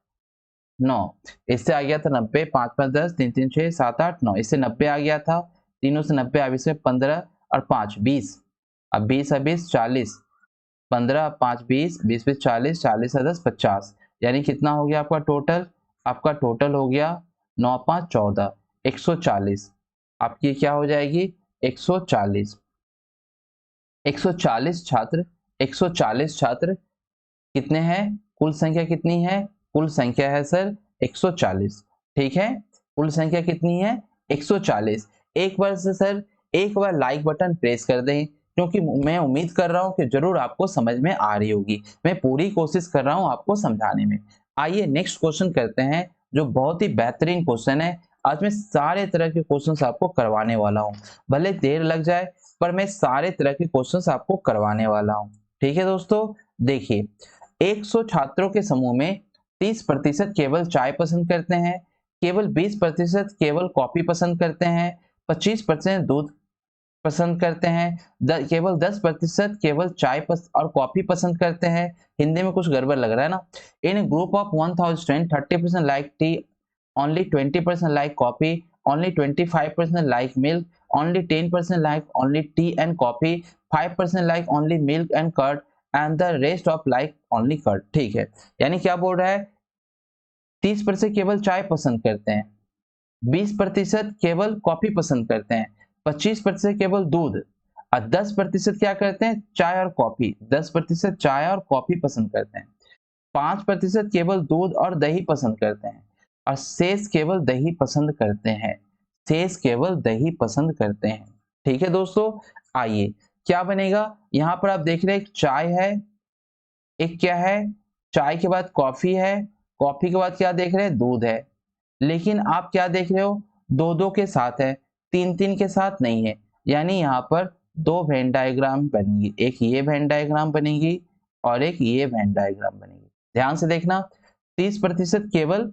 [SPEAKER 1] 9, इससे आ गया था 90, 5 5 10, 3 3 6 7 8 9, इससे 90 आ गया था, तीनों से 90, अब इसमें 15 और 5 20, अब 20 और 20 40, 15 5 20, 20 20 40, 40 और 10 50, यानी कितना हो गया आपका टोटल, आपका टोटल हो गया 9 5 14, 140, आपकी क्या हो जाएगी 140, 140 छात्र, 140 छात्र कितने हैं कुल संख्या कितनी है? कुल संख्या है सर 140। ठीक है, कुल संख्या कितनी है? 140। एक बार से सर एक बार लाइक बटन प्रेस कर दें, क्योंकि मैं उम्मीद कर रहा हूं कि जरूर आपको समझ में आ रही होगी। मैं पूरी कोशिश कर रहा हूं आपको समझाने में। आइए नेक्स्ट क्वेश्चन करते हैं, जो बहुत ही बेहतरीन क्वेश्चन है। आज मैं सारे तरह के क्वेश्चंस आपको करवाने वाला हूं, भले देर लग जाए पर मैं सारे तरह के क्वेश्चंस आपको करवाने वाला हूं। ठीक है दोस्तों, देखिए 100 छात्रों के समूह में 30% केवल चाय पसंद करते हैं, केवल 20% केवल कॉफी पसंद करते हैं, 25% दूध पसंद करते हैं, केवल 10% केवल चाय और कॉफी पसंद करते हैं। हिंदी में कुछ गड़बड़ लग रहा है ना। In group of 1000 student 30% like tea, only 20% like coffee, only 25% like milk, only 10% like only tea and coffee, 5% like only milk and curd and the rest of like only curd. ठीक है, यानी क्या बोल रहा है? 30% केवल चाय पसंद करते हैं, 20% केवल कॉफी पसंद करते हैं, 25% केवल दूध और 10% क्या करते हैं? चाय और कॉफी। 10% चाय और कॉफी पसंद करते हैं, 5% केवल दूध और दही पसंद करते हैं और शेष केवल दही पसंद करते हैं। शेष केवल दही पसंद करते हैं। ठीक है दोस्तों, आइए क्या बनेगा? यहां पर आप देख रहे हैं एक चाय है, एक क्या है? चाय के बाद कॉफी है, कॉफी के बाद क्या देख रहे हैं? दूध है। लेकिन आप क्या देख रहे हो? दो दो के साथ है, तीन तीन के साथ नहीं है। यानी यहाँ पर दो वेन डायग्राम बनेगी, एक ये वेन डायग्राम बनेगी और एक ये वेन डायग्राम बनेगी। ध्यान से देखना, 30% केवल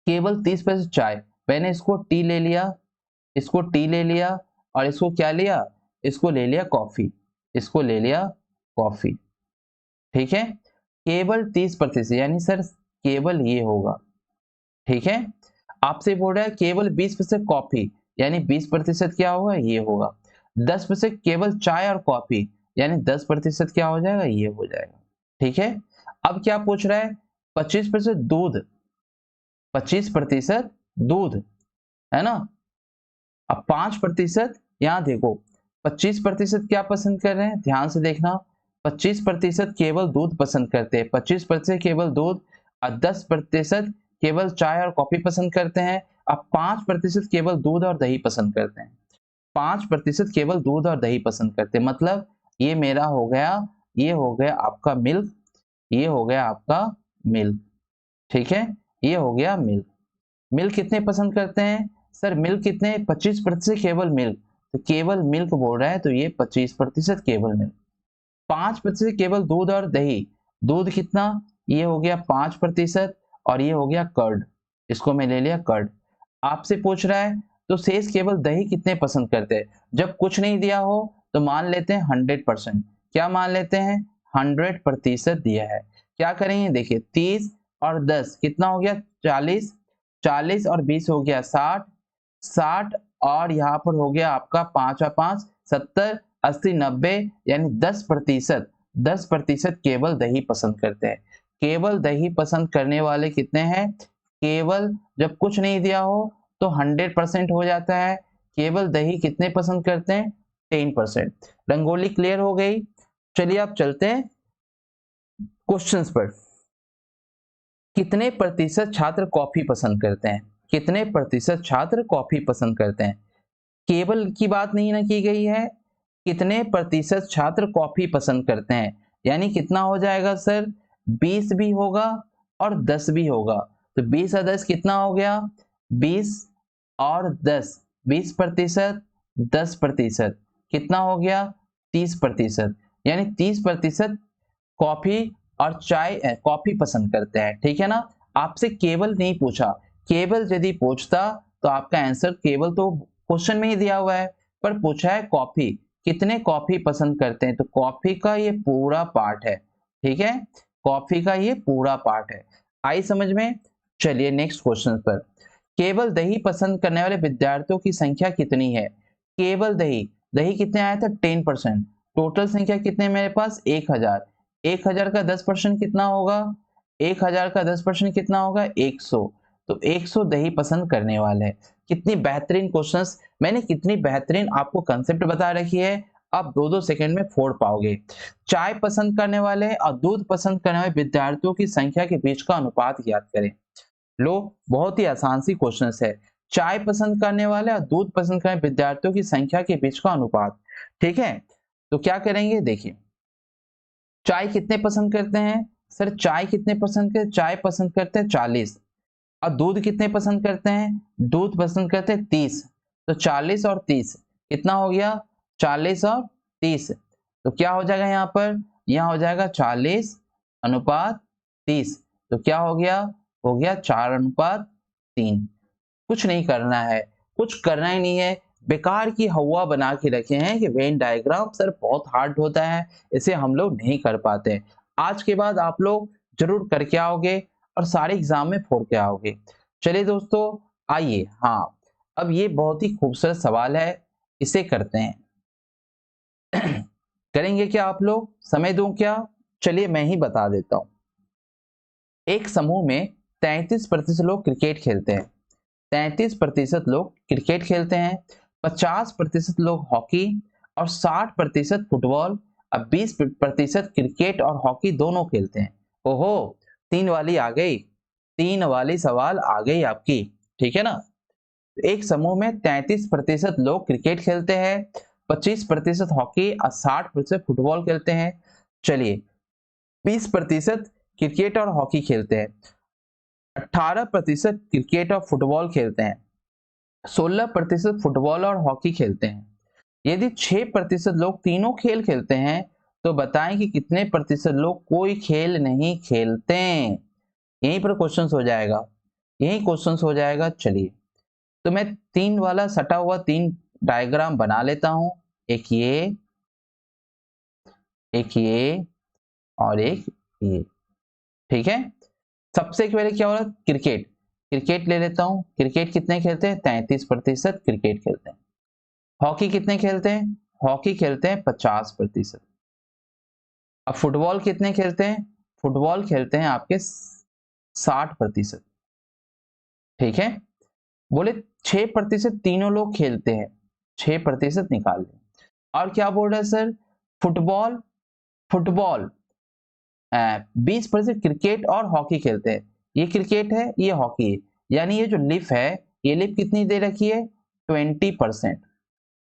[SPEAKER 1] केवल 30% चाय, मैंने इसको टी ले लिया, इसको टी ले लिया और इसको क्या लिया? इसको ले लिया कॉफी, इसको ले लिया कॉफी। ठीक है, केवल 30%, यानी सर केवल ये होगा। ठीक है, आपसे बोल रहा है केवल 20% कॉफी, यानी 20% क्या होगा? ये होगा। 10% केवल चाय और कॉफी, यानी 10% क्या हो जाएगा? ये हो जाएगा। ठीक है, अब क्या पूछ रहा है? 25% दूध, 25% दूध है ना। अब 5% यहां देखो, 25% क्या पसंद कर रहे हैं? ध्यान से देखना, 25% केवल दूध पसंद करते हैं, 25% केवल दूध और 10% केवल चाय और कॉफी पसंद करते हैं। अब 5% केवल दूध और दही पसंद करते हैं, 5% केवल दूध और दही पसंद करते हैं। मतलब ये मेरा हो गया, ये हो गया आपका मिल्क, ये हो गया आपका मिल्क। ठीक है, ये हो गया मिल्क। मिल्क कितने पसंद करते हैं? सर मिल्क कितने? 25% केवल मिल्क, तो केवल मिल्क बोल रहा है तो ये 25% केवल मिल्क। 5% केवल दूध और दही, दूध कितना? ये हो गया 5% और ये हो गया कर्ड, इसको मैं ले लिया कर्ड। आपसे पूछ रहा है तो शेष केवल दही कितने पसंद करते हैं? जब कुछ नहीं दिया हो तो मान लेते हैं 100%। क्या मान लेते हैं? 100% दिया है। क्या करेंगे? देखिए 30 और 10 कितना हो गया? 40, 40 और 20 हो गया 60, 60 और यहाँ पर हो गया आपका 5 और 5 70, 80, 90, यानी 10%, 10% केवल दही पसंद करते हैं। केवल दही पसंद करने वाले कितने हैं? केवल जब कुछ नहीं दिया हो तो 100% हो जाता है। केवल दही कितने पसंद करते हैं? 10%। रंगोली क्लियर हो गई। चलिए आप चलते हैं क्वेश्चंस पर। कितने प्रतिशत छात्र कॉफी पसंद करते हैं? कितने प्रतिशत छात्र कॉफी पसंद करते हैं? केवल की बात नहीं ना की गई है, कितने प्रतिशत छात्र कॉफी पसंद करते हैं, यानी कितना हो जाएगा सर? 20 भी होगा और 10 भी होगा। तो 20 और 10 कितना हो गया? 20 और 10, 20%, 10% कितना हो गया? 30%, यानी 30% कॉफी और चाय कॉफी पसंद करते हैं। ठीक है ना। आपसे केवल नहीं पूछा, केवल यदि पूछता तो आपका आंसर केवल तो क्वेश्चन में ही दिया हुआ है, पर पूछा है कॉफी, कितने कॉफी पसंद करते हैं, तो कॉफी का ये पूरा पार्ट है। ठीक है, कॉफी का ये पूरा पार्ट है। आई समझ में? चलिए नेक्स्ट क्वेश्चन पर। केवल दही पसंद करने वाले विद्यार्थियों की संख्या कितनी है? केवल दही, दही कितने आया था? 10%। टोटल संख्या कितने मेरे पास? 1000। 1000 का 10% कितना होगा? 1000 का 10% कितना होगा? 100। तो 100 दही पसंद करने वाले हैं। कितनी बेहतरीन क्वेश्चंस, मैंने कितनी बेहतरीन आपको कंसेप्ट बता रखी है। आप 2-2 सेकंड में फोड़ पाओगे। चाय पसंद करने वाले और दूध पसंद करने वाले विद्यार्थियों की संख्या के बीच का अनुपात ज्ञात करें। लो, बहुत ही आसान सी क्वेश्चन है। चाय पसंद करने वाले और दूध पसंद करने वाले विद्यार्थियों की संख्या के बीच का अनुपात। ठीक है, तो क्या करेंगे, देखिए चाय कितने पसंद करते हैं सर, चाय कितने पसंद करते, चाय पसंद करते हैं 40। और दूध कितने पसंद करते हैं, दूध पसंद करते हैं 30। तो 40 और 30 कितना हो गया, 40 और 30। तो क्या हो जाएगा यहाँ पर, यहाँ हो जाएगा 40 अनुपात 30। तो क्या हो गया 4 अनुपात 3। कुछ नहीं करना है, कुछ करना ही नहीं है, बेकार की हवा बना के रखे हैं कि वेन डायग्राम सर बहुत हार्ड होता है, इसे हम लोग नहीं कर पाते। आज के बाद आप लोग जरूर करके आओगे और सारे एग्जाम में फोड़ के आओगे। चलिए दोस्तों, आइए, हाँ अब ये बहुत ही खूबसूरत सवाल है, इसे करते हैं। करेंगे क्या आप लोग, समय दूं क्या, चलिए मैं ही बता देता हूं। एक समूह में 33% लोग क्रिकेट खेलते हैं, 33% लोग क्रिकेट खेलते हैं, 50% लोग हॉकी और 60% फुटबॉल और 20% क्रिकेट और हॉकी दोनों खेलते हैं। ओहो, 3 वाली आ गई, 3 वाली सवाल आ गई आपकी। ठीक है ना, एक समूह में 33% लोग क्रिकेट खेलते हैं, 25% हॉकी और 60% फुटबॉल खेलते हैं। चलिए, 20% क्रिकेट और हॉकी खेलते हैं, 18% क्रिकेट और फुटबॉल खेलते हैं, 16% फुटबॉल और हॉकी खेलते हैं। यदि 6% लोग तीनों खेल खेलते हैं तो बताएं कि कितने प्रतिशत लोग कोई खेल नहीं खेलते। यहीं पर क्वेश्चन हो जाएगा, यही क्वेश्चन हो जाएगा। चलिए, तो मैं 3 वाला सटा हुआ 3 डायग्राम बना लेता हूं, एक ये और एक ये। ठीक है, सबसे पहले क्या हो रहा है, क्रिकेट, क्रिकेट ले लेता हूं। क्रिकेट कितने खेलते हैं, 33% क्रिकेट खेलते हैं। हॉकी कितने खेलते हैं, हॉकी खेलते हैं 50%। अब फुटबॉल कितने खेलते हैं, फुटबॉल खेलते हैं आपके 60%। ठीक है, बोले 6% तीनों लोग खेलते हैं, 6% निकाल लें। और क्या बोल रहा है सर, फुटबॉल, फुटबॉल 20% क्रिकेट और हॉकी खेलते हैं। ये क्रिकेट है, ये हॉकी है, यानी ये जो लिप है, ये लिप कितनी दे रखी है, 20%।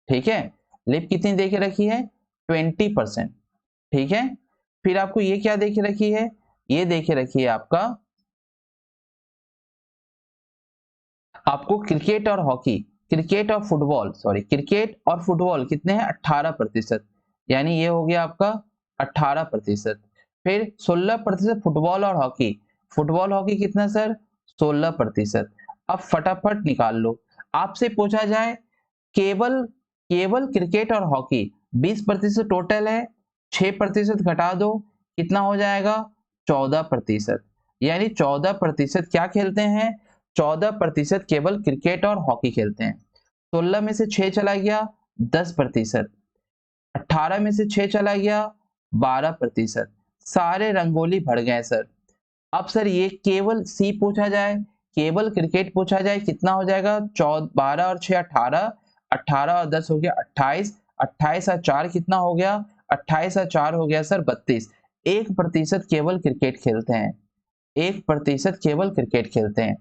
[SPEAKER 1] ठीक है, लिप कितनी दे के रखी है, 20%। ठीक है, फिर आपको ये क्या देखे रखी है, ये देखे रखी है आपको क्रिकेट और हॉकी, क्रिकेट और फुटबॉल, सॉरी क्रिकेट और फुटबॉल कितने हैं, 18%, यानी ये हो गया आपका 18%। फिर 16% फुटबॉल और हॉकी, फुटबॉल हॉकी कितना सर, 16%। अब फटाफट निकाल लो, आपसे पूछा जाए केवल केवल क्रिकेट और हॉकी 20% टोटल है, 6% घटा दो, कितना हो जाएगा, 14%। यानी 14% क्या खेलते हैं, 14% केवल क्रिकेट और हॉकी खेलते हैं। 16 में से 6 चला गया, 10%। 18 में से 6 चला गया, 12%। सारे रंगोली भर गए सर। अब सर ये केवल सी पूछा जाए, केवल क्रिकेट पूछा जाए, कितना हो जाएगा, 12 और 6 18, 18 और 10 हो गया 28, 28 और 4 कितना हो गया, 28 और 4 हो गया सर 32। 1% केवल क्रिकेट खेलते हैं, 1% केवल क्रिकेट खेलते हैं।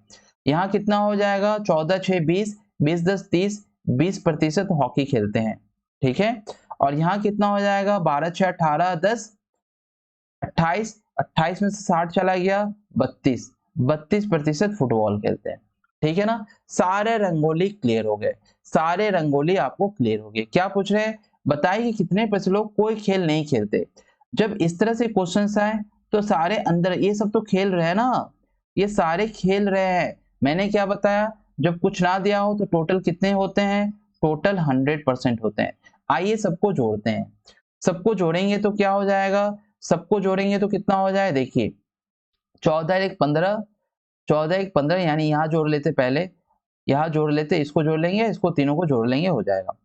[SPEAKER 1] यहाँ कितना हो जाएगा, 14 6 20, 20 10 30, 20% हॉकी खेलते हैं। ठीक है, और यहाँ कितना हो जाएगा, 12 6 18 10 28, 28 में से 60 चला गया, 32, 32% फुटबॉल खेलते हैं। ठीक है ना, सारे रंगोली क्लियर हो गए, सारे रंगोली आपको क्लियर हो गए। क्या पूछ रहे हैं, बताइए कि कितने % लोग कोई खेल नहीं खेलते। जब इस तरह से क्वेश्चन आए तो सारे अंदर, ये सब तो खेल रहे हैं ना, ये सारे खेल रहे हैं। मैंने क्या बताया, जब कुछ ना दिया हो तो टोटल कितने होते हैं, टोटल 100% होते हैं। आइए सबको जोड़ते हैं, सबको जोड़ेंगे तो क्या हो जाएगा, सबको जोड़ेंगे तो कितना हो जाए, देखिए 14 1 15, 14 1 15, यानी यहाँ जोड़ लेते, पहले यहाँ जोड़ लेते, इसको जोड़ लेंगे, इसको तीनों को जोड़ लेंगे, हो जाएगा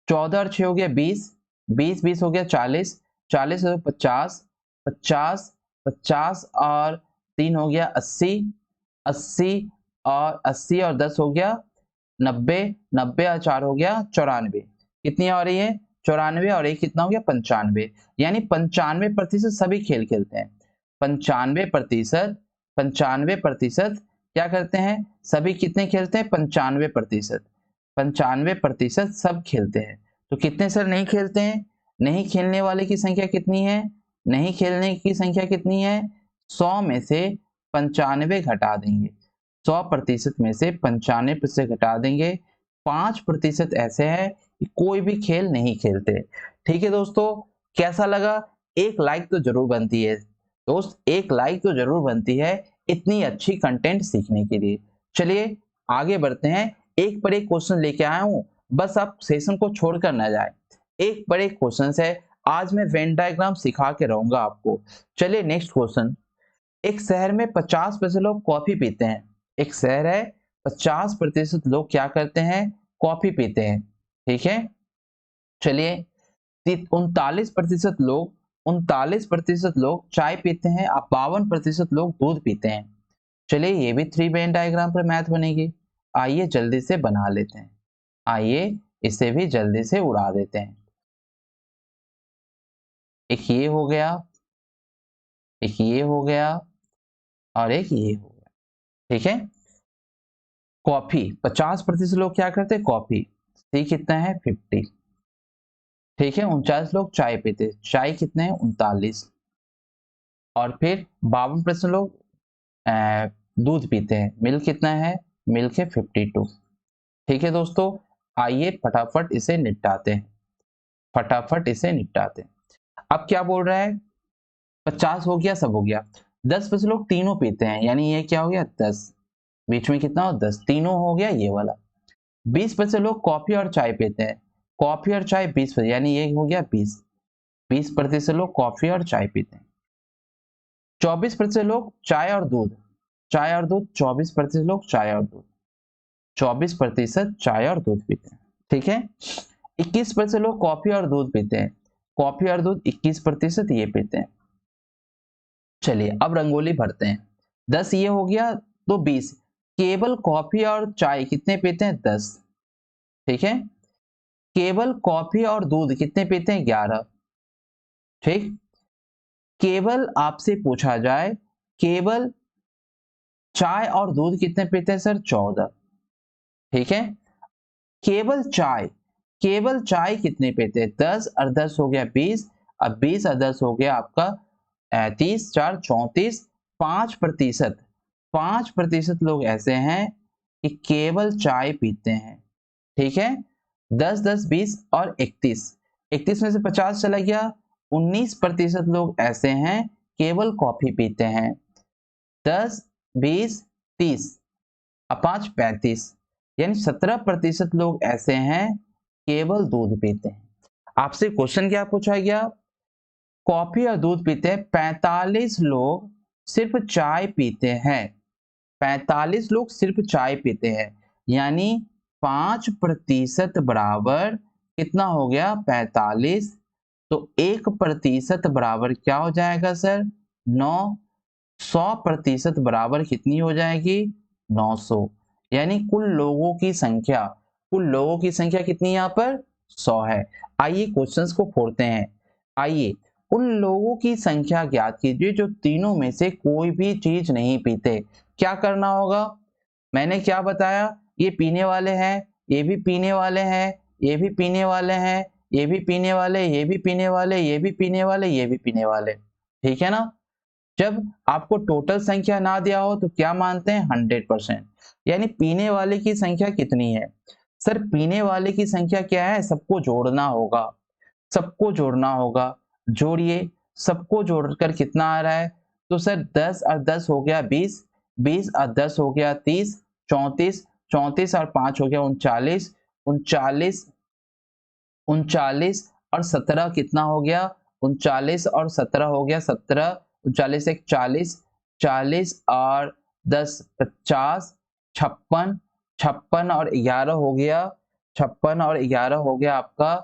[SPEAKER 1] 14 और 6 हो गया 20, 20 20 हो गया 40, 40 हो गया 50, 50 50 और 3 हो गया 80, 80 और 80 और 10 हो गया 90, 90 और 4 हो गया 94। कितनी आ रही है, 94 और एक कितना हो गया 95, यानी 95% सभी खेल खेलते हैं। 95%, 95% क्या करते हैं, सभी कितने खेलते हैं 95%, 95% सब खेलते हैं। तो कितने सर नहीं खेलते हैं, नहीं खेलने वाले की संख्या कितनी है, नहीं खेलने की संख्या कितनी है, 100 में से 95 घटा देंगे, 100% में से 95% घटा देंगे, 5% ऐसे है कि कोई भी खेल नहीं खेलते। ठीक है दोस्तों, कैसा लगा, एक लाइक तो जरूर बनती है दोस्त, एक लाइक तो जरूर बनती है इतनी अच्छी कंटेंट सीखने के लिए। चलिए आगे बढ़ते हैं, एक पर एक क्वेश्चन लेके आया हूं, बस आप सेशन को छोड़कर ना जाए, एक पर एक क्वेश्चन है, आज मैं वेन डायग्राम सिखा के रहूंगा आपको। चलिए नेक्स्ट क्वेश्चन, एक शहर में 50% लोग कॉफी पीते हैं, एक शहर है 50% लोग क्या करते हैं, कॉफी पीते हैं। ठीक है, चलिए 39% लोग चाय पीते हैं और 52% लोग दूध पीते हैं। चलिए ये भी थ्री वेन डायग्राम पर मैथ बनेगी, आइए जल्दी से बना लेते हैं, आइए इसे भी जल्दी से उड़ा देते हैं। एक ये हो गया, एक ये हो गया और एक ये हो गया। ठीक है, कॉफी 50% लोग क्या करते हैं, कॉफी, सी कितना है 50। ठीक है, 39 लोग चाय पीते, चाय कितने हैं 39, और फिर 52% लोग दूध पीते हैं, मिल्क कितना है, मिल्क है 52। ठीक है दोस्तों, आइए फटाफट इसे निपटाते हैं, फटाफट इसे निपटाते हैं। अब क्या बोल रहा है, 50 हो गया, सब हो गया, 10% लोग तीनों पीते हैं, यानी ये क्या हो गया 10, बीच में कितना हो 10, तीनों हो गया ये वाला। 20% लोग कॉफी और चाय पीते हैं, कॉफी और चाय 20%, यानी ये हो गया 20, 20% लोग कॉफी और चाय पीते हैं। 24% लोग चाय और दूध, चाय और दूध, 24% लोग चाय और दूध, 24% चाय और दूध पीते हैं। ठीक है, 21% लोग कॉफी और दूध पीते हैं, कॉफी और दूध 21% ये पीते हैं। चलिए अब रंगोली भरते हैं, 10 ये हो गया तो 20, केवल कॉफी और चाय कितने पीते हैं 10। ठीक है, केवल कॉफी और दूध कितने पीते हैं 11। ठीक, केवल आपसे पूछा जाए केवल चाय और दूध कितने पीते हैं सर 14। ठीक है, केवल चाय, केवल चाय कितने पीते हैं 10 और 10 हो गया 20, अब 20 और 10 हो गया आपका 30, 4 34, 5%, 5% लोग ऐसे हैं कि केवल चाय पीते हैं। ठीक है, 10 10 20 और 31, 31 में से 50 चला गया, 19% लोग ऐसे हैं केवल कॉफी पीते हैं। 10 20 30 और 5 35, यानी 17% लोग ऐसे हैं केवल दूध पीते हैं। आपसे क्वेश्चन क्या पूछा गया, कॉफी और दूध पीते हैं 45 लोग सिर्फ चाय पीते हैं, 45 लोग सिर्फ चाय पीते हैं, यानी 5% बराबर कितना हो गया 45, तो 1% बराबर क्या हो जाएगा सर 9, 100% बराबर कितनी हो जाएगी 900, यानी कुल लोगों की संख्या, कुल लोगों की संख्या कितनी यहाँ पर 100 है। आइए क्वेश्चंस को फोड़ते हैं, आइए उन लोगों की संख्या ज्ञात कीजिए जो तीनों में से कोई भी चीज नहीं पीते। क्या करना होगा, मैंने क्या बताया, ये पीने वाले हैं, ये भी पीने वाले हैं, ये भी पीने वाले हैं, ये भी पीने वाले, ये भी पीने वाले, ये भी पीने वाले, ये भी पीने वाले। ठीक है ना, जब आपको टोटल संख्या ना दिया हो तो क्या मानते हैं 100%, यानी पीने वाले की संख्या कितनी है सर, पीने वाले की संख्या क्या है, सबको जोड़ना होगा, सबको जोड़ना होगा, जोड़िए, सबको जोड़कर कितना आ रहा है, तो सर 10 और 10 हो गया 20, 20 और 10 हो गया 30, 34, 34 और 5 हो गया 39, 39, 39 और 17 कितना हो गया, 39 और 17 हो गया 17, 39 एक 40, 40 और 10 50, 56, 56 और 11 हो गया, 56 और 11 हो गया आपका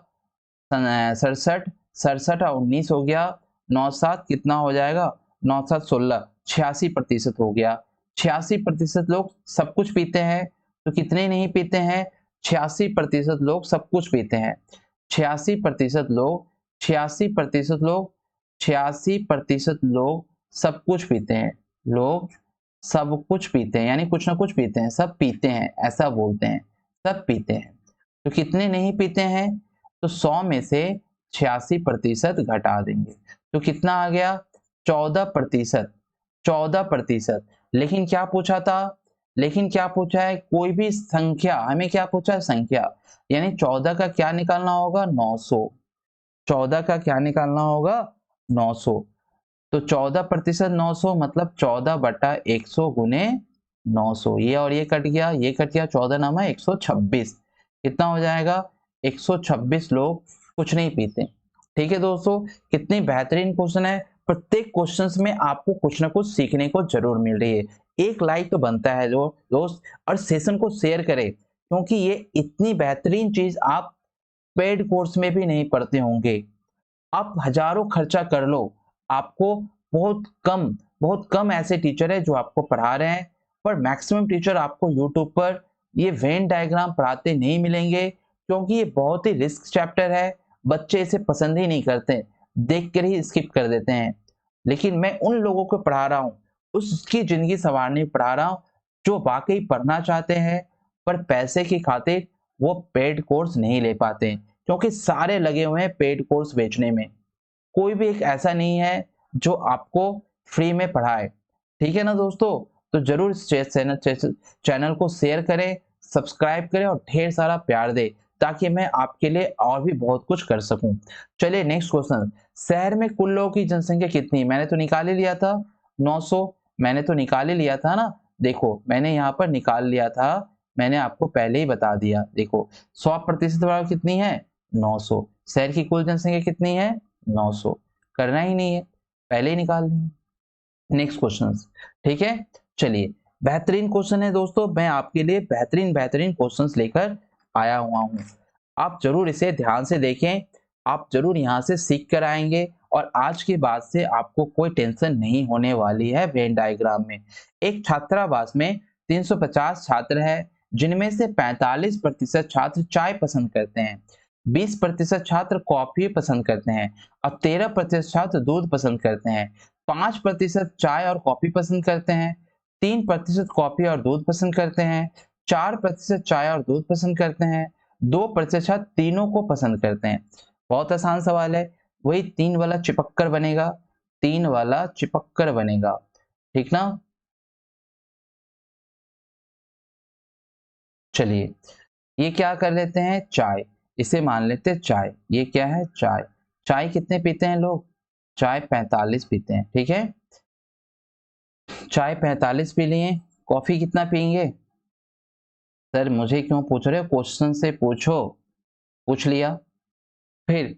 [SPEAKER 1] 67, 67 और 19 हो गया, 9 7 कितना हो जाएगा 9 7 16, 86% हो गया। 86% लोग सब कुछ पीते हैं, तो कितने नहीं पीते हैं, 86% लोग सब कुछ पीते हैं। 86% लोग सब कुछ पीते हैं। लोग सब कुछ पीते हैं यानी कुछ ना कुछ पीते हैं, सब पीते हैं ऐसा बोलते हैं, सब पीते हैं। तो कितने नहीं पीते हैं? तो 100 में से 86% घटा देंगे तो कितना आ गया? 14%। 14%। लेकिन क्या पूछा था? लेकिन क्या पूछा है? कोई भी संख्या, हमें क्या पूछा है? संख्या। यानी 14 का क्या निकालना होगा? 900। 14 का क्या निकालना होगा? 900। तो 14% 900 मतलब 14/100 गुने 900। ये और ये कट गया, ये कट गया, 14 नामा 126। कितना हो जाएगा? 126 लोग कुछ नहीं पीते। ठीक है दोस्तों, कितनी बेहतरीन क्वेश्चन है। प्रत्येक क्वेश्चंस में आपको कुछ ना कुछ सीखने को जरूर मिल रही है। एक लाइक तो बनता है जो दोस्त, और सेशन को शेयर करें क्योंकि ये इतनी बेहतरीन चीज आप पेड कोर्स में भी नहीं पढ़ते होंगे। आप हजारों खर्चा कर लो, आपको बहुत कम ऐसे टीचर है जो आपको पढ़ा रहे हैं, पर मैक्सिमम टीचर आपको यूट्यूब पर ये वेन डायग्राम पढ़ाते नहीं मिलेंगे क्योंकि ये बहुत ही रिस्क चैप्टर है। बच्चे इसे पसंद ही नहीं करते, देख कर ही स्किप कर देते हैं। लेकिन मैं उन लोगों को पढ़ा रहा हूँ, उसकी जिंदगी संवारने पढ़ा रहा हूँ जो वाकई पढ़ना चाहते हैं पर पैसे की खातिर वो पेड कोर्स नहीं ले पाते क्योंकि सारे लगे हुए हैं पेड कोर्स बेचने में। कोई भी एक ऐसा नहीं है जो आपको फ्री में पढ़ाए। ठीक है ना दोस्तों, तो जरूर इस चैनल को शेयर करें, सब्सक्राइब करें और ढेर सारा प्यार दें ताकि मैं आपके लिए और भी बहुत कुछ कर सकूं। चलिए नेक्स्ट क्वेश्चन। शहर में कुल लोगों की जनसंख्या कितनी? मैंने तो निकाल ही लिया था 900। मैंने तो निकाल ही लिया था ना, देखो मैंने यहाँ पर निकाल लिया था, मैंने आपको पहले ही बता दिया। देखो 100% वाला कितनी है? 900। शहर की कुल जनसंख्या कितनी है? 900। करना ही नहीं है, पहले ही निकाल ली। Next question. ठीक है, चलिए बेहतरीन क्वेश्चन है दोस्तों, मैं आपके लिए बेहतरीन बेहतरीन क्वेश्चंस लेकर आया हुआ हूं। आप जरूर इसे ध्यान से देखें, आप जरूर यहां से सीख कर आएंगे और आज के बाद से आपको कोई टेंशन नहीं होने वाली है। वेन डायग्राम में एक छात्रावास में 350 छात्र है जिनमें से 45% छात्र चाय पसंद करते हैं, 20% छात्र कॉफी पसंद करते हैं और 13% छात्र दूध पसंद करते हैं। 5% चाय और कॉफी पसंद करते हैं, 3% कॉफी और दूध पसंद करते हैं, 4% चाय और दूध पसंद करते हैं, 2% तीनों को पसंद करते हैं। बहुत आसान सवाल है, वही 3 वाला चिपक कर बनेगा, 3 वाला चिपक कर बनेगा। ठीक ना? चलिए ये क्या कर लेते हैं? चाय, इसे मान लेते हैं चाय। ये क्या है? चाय। चाय कितने पीते हैं लोग? चाय 45 पीते हैं। ठीक है, चाय 45 पी लिए। कॉफी कितना पियेंगे? सर मुझे क्यों पूछ रहे हो, क्वेश्चन से पूछो। पूछ लिया। फिर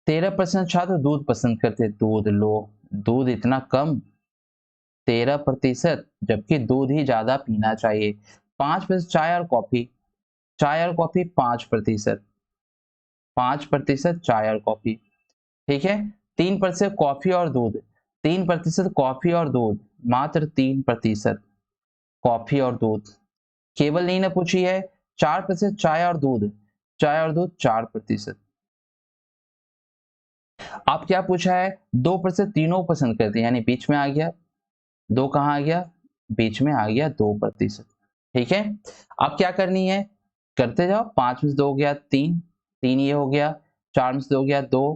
[SPEAKER 1] 13% छात्र दूध पसंद करते, दूध लो, दूध इतना कम 13%, जबकि दूध ही ज्यादा पीना चाहिए। 5% चाय और कॉफी, चाय और कॉफी 5%, 5% चाय और कॉफी। ठीक है, 3% कॉफी और दूध, 3% कॉफी और दूध, मात्र 3% कॉफी और दूध। केवल नहीं ना पूछी है, 4% चाय और दूध, चाय और दूध 4%। आप क्या पूछा है? 2% तीनों पसंद करते हैं, यानी बीच में आ गया। दो कहाँ आ गया? बीच में आ गया 2%। ठीक है, अब क्या करनी है? करते जाओ। 5 में से 2 हो गया 3, 3 ये हो गया। 4 में से 2 हो गया 2।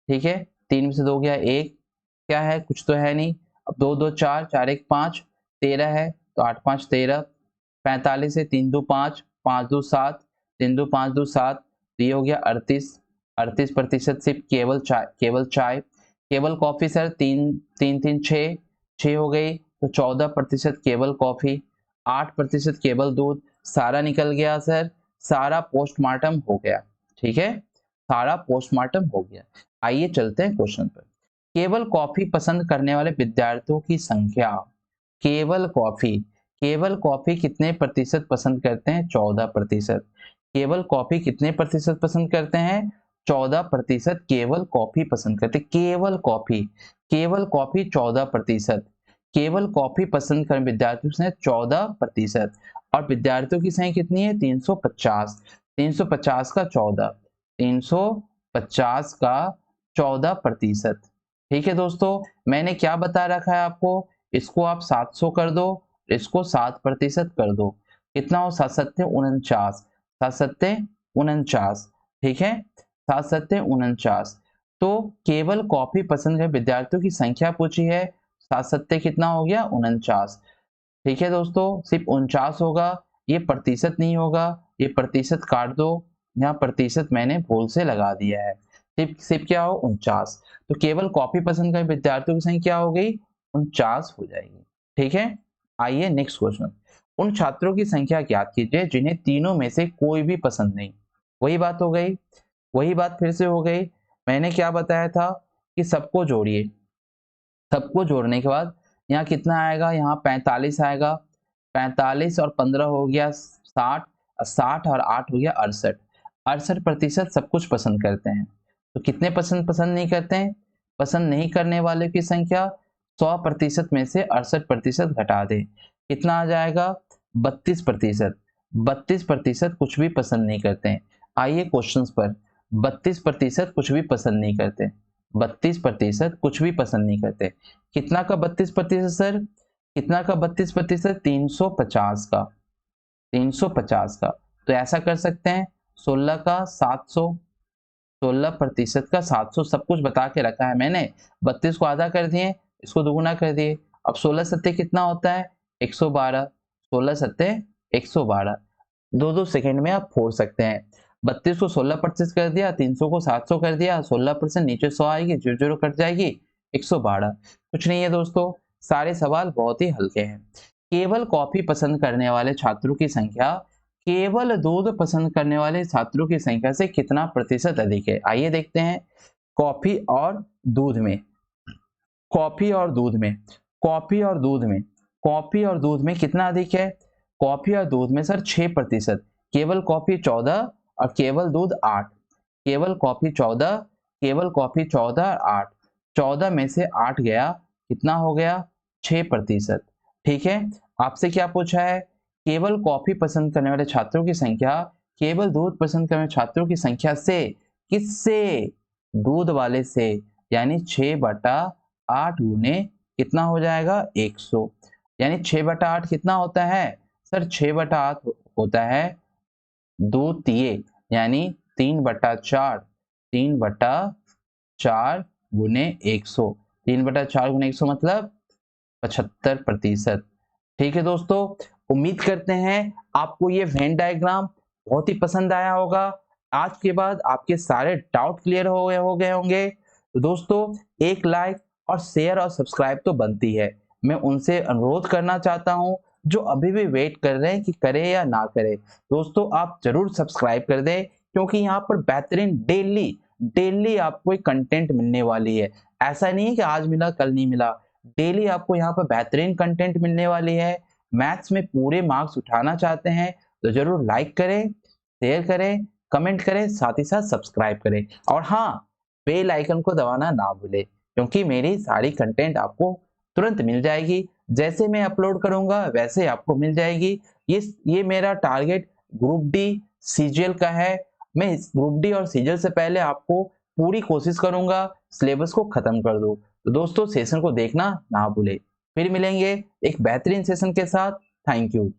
[SPEAKER 1] ठीक है, 3 में से 2 हो गया 1। क्या है? कुछ तो है नहीं। अब 2 2 4, 4 1 5, 13 है तो 8 5 13। 45 है, 3 2 5, 5 2 7, 3 2 5 2 7, तो ये हो गया 38। 38% सिर्फ केवल चाय, केवल चाय। केवल कॉफी सर 3 3 3 6, 6 हो गई तो 14% केवल कॉफी। 8% केवल दूध। सारा निकल गया सर, सारा पोस्टमार्टम हो गया। ठीक है, सारा पोस्टमार्टम हो गया। आइए चलते हैं क्वेश्चन पर। केवल कॉफी पसंद करने वाले विद्यार्थियों की संख्या। केवल कॉफी, केवल कॉफी कितने प्रतिशत पसंद करते हैं? 14%। केवल कॉफी कितने प्रतिशत पसंद करते हैं? 14% केवल कॉफी पसंद करते। केवल कॉफी, केवल कॉफी 14%। केवल कॉफी पसंद कर विद्यार्थियों से 14%। और विद्यार्थियों की संख्या कितनी है? 350। 350 का 14, 350 का 14%। ठीक है दोस्तों, मैंने क्या बता रखा है आपको, इसको आप 700 कर दो, इसको 7% कर दो, कितना हो 7 सत्ते 49, 7 सत्ते 49। ठीक है, 7 सत्ते 49। तो केवल कॉपी पसंद के विद्यार्थियों की संख्या पूछी है, 7 सत्ते कितना हो गया 49। ठीक है दोस्तों, सिर्फ 49 होगा, ये प्रतिशत नहीं होगा, ये प्रतिशत काट दो, यहाँ प्रतिशत मैंने भूल से लगा दिया है, सिर्फ सिर्फ क्या हो 49। तो केवल कॉपी पसंद का विद्यार्थियों की संख्या हो गई 49 हो जाएगी। ठीक है, आइए नेक्स्ट क्वेश्चन। उन छात्रों की संख्या ज्ञात कीजिए जिन्हें तीनों में से कोई भी पसंद नहीं। वही बात हो गई, वही बात फिर से हो गई। मैंने क्या बताया था कि सबको जोड़िए, सबको जोड़ने के बाद यहाँ कितना आएगा, यहाँ 45 आएगा, 45 और 15 हो गया 60, 60 और 8 हो गया 68। 68% सब कुछ पसंद करते हैं। तो कितने पसंद नहीं करते हैं, पसंद नहीं करने वाले की संख्या 100% में से 68% घटा दे, कितना आ जाएगा 32%। 32% कुछ भी पसंद नहीं करते हैं। आइए क्वेश्चन पर, 32% कुछ भी पसंद नहीं करते, 32% कुछ भी पसंद नहीं करते। कितना का 32% सर, कितना का 32%, 350 का, 350 का। तो ऐसा कर सकते हैं 16 का 700, 16% का 700, सब कुछ बता के रखा है मैंने। 32 को आधा कर दिए, इसको दुगुना कर दिए। अब 16 सत्ते कितना होता है 112, 16 सत्ते 112। 2-2 सेकंड में आप फोड़ सकते हैं। 32 को 16% कर दिया, 300 को 700 कर दिया, 16% नीचे 100 आएगी, 0 कट जाएगी, 112। कुछ नहीं है दोस्तों, सारे सवाल बहुत ही हल्के हैं। केवल कॉफी पसंद करने वाले छात्रों की संख्या केवल दूध पसंद करने वाले छात्रों की संख्या से कितना प्रतिशत अधिक है। आइए देखते हैं, कॉफी और दूध में, कॉफी और दूध में, कॉफी और दूध में, कॉफी और दूध में कितना अधिक है, कॉफी और दूध में सर 6%, केवल कॉफी 14 और केवल दूध 8, केवल कॉफी 14, केवल कॉफी 14 और 8, 14 में से 8 गया, कितना हो गया 6%। ठीक है, आपसे क्या पूछा है, केवल कॉफी पसंद करने वाले छात्रों की संख्या केवल दूध पसंद करने वाले छात्रों की संख्या से, किससे, दूध वाले से, यानी 6/8 गुने कितना हो जाएगा 100, यानी 6/8 कितना होता है सर, 6/8 होता है 2 तिये, यानी 3/4, 3/4 गुने 100, 3/4 गुने 100 मतलब 75%। ठीक है दोस्तों, उम्मीद करते हैं आपको ये वेन डायग्राम बहुत ही पसंद आया होगा। आज के बाद आपके सारे डाउट क्लियर हो गए होंगे। तो दोस्तों, एक लाइक और शेयर और सब्सक्राइब तो बनती है। मैं उनसे अनुरोध करना चाहता हूं जो अभी भी वेट कर रहे हैं कि करें या ना करें, दोस्तों आप जरूर सब्सक्राइब कर दें, क्योंकि यहाँ पर बेहतरीन डेली डेली आपको एक कंटेंट मिलने वाली है। ऐसा नहीं है कि आज मिला कल नहीं मिला, डेली आपको यहाँ पर बेहतरीन कंटेंट मिलने वाली है। मैथ्स में पूरे मार्क्स उठाना चाहते हैं तो जरूर लाइक करें, शेयर करें, कमेंट करें, साथ ही साथ सब्सक्राइब करें, और हाँ, बेल आइकन को दबाना ना भूलें, क्योंकि मेरी सारी कंटेंट आपको तुरंत मिल जाएगी। जैसे मैं अपलोड करूंगा वैसे आपको मिल जाएगी। ये मेरा टारगेट ग्रुप डी सीजीएल का है। मैं इस ग्रुप डी और सीजीएल से पहले आपको पूरी कोशिश करूंगा सिलेबस को खत्म कर दूं। तो दोस्तों, सेशन को देखना ना भूले। फिर मिलेंगे एक बेहतरीन सेशन के साथ। Thank you.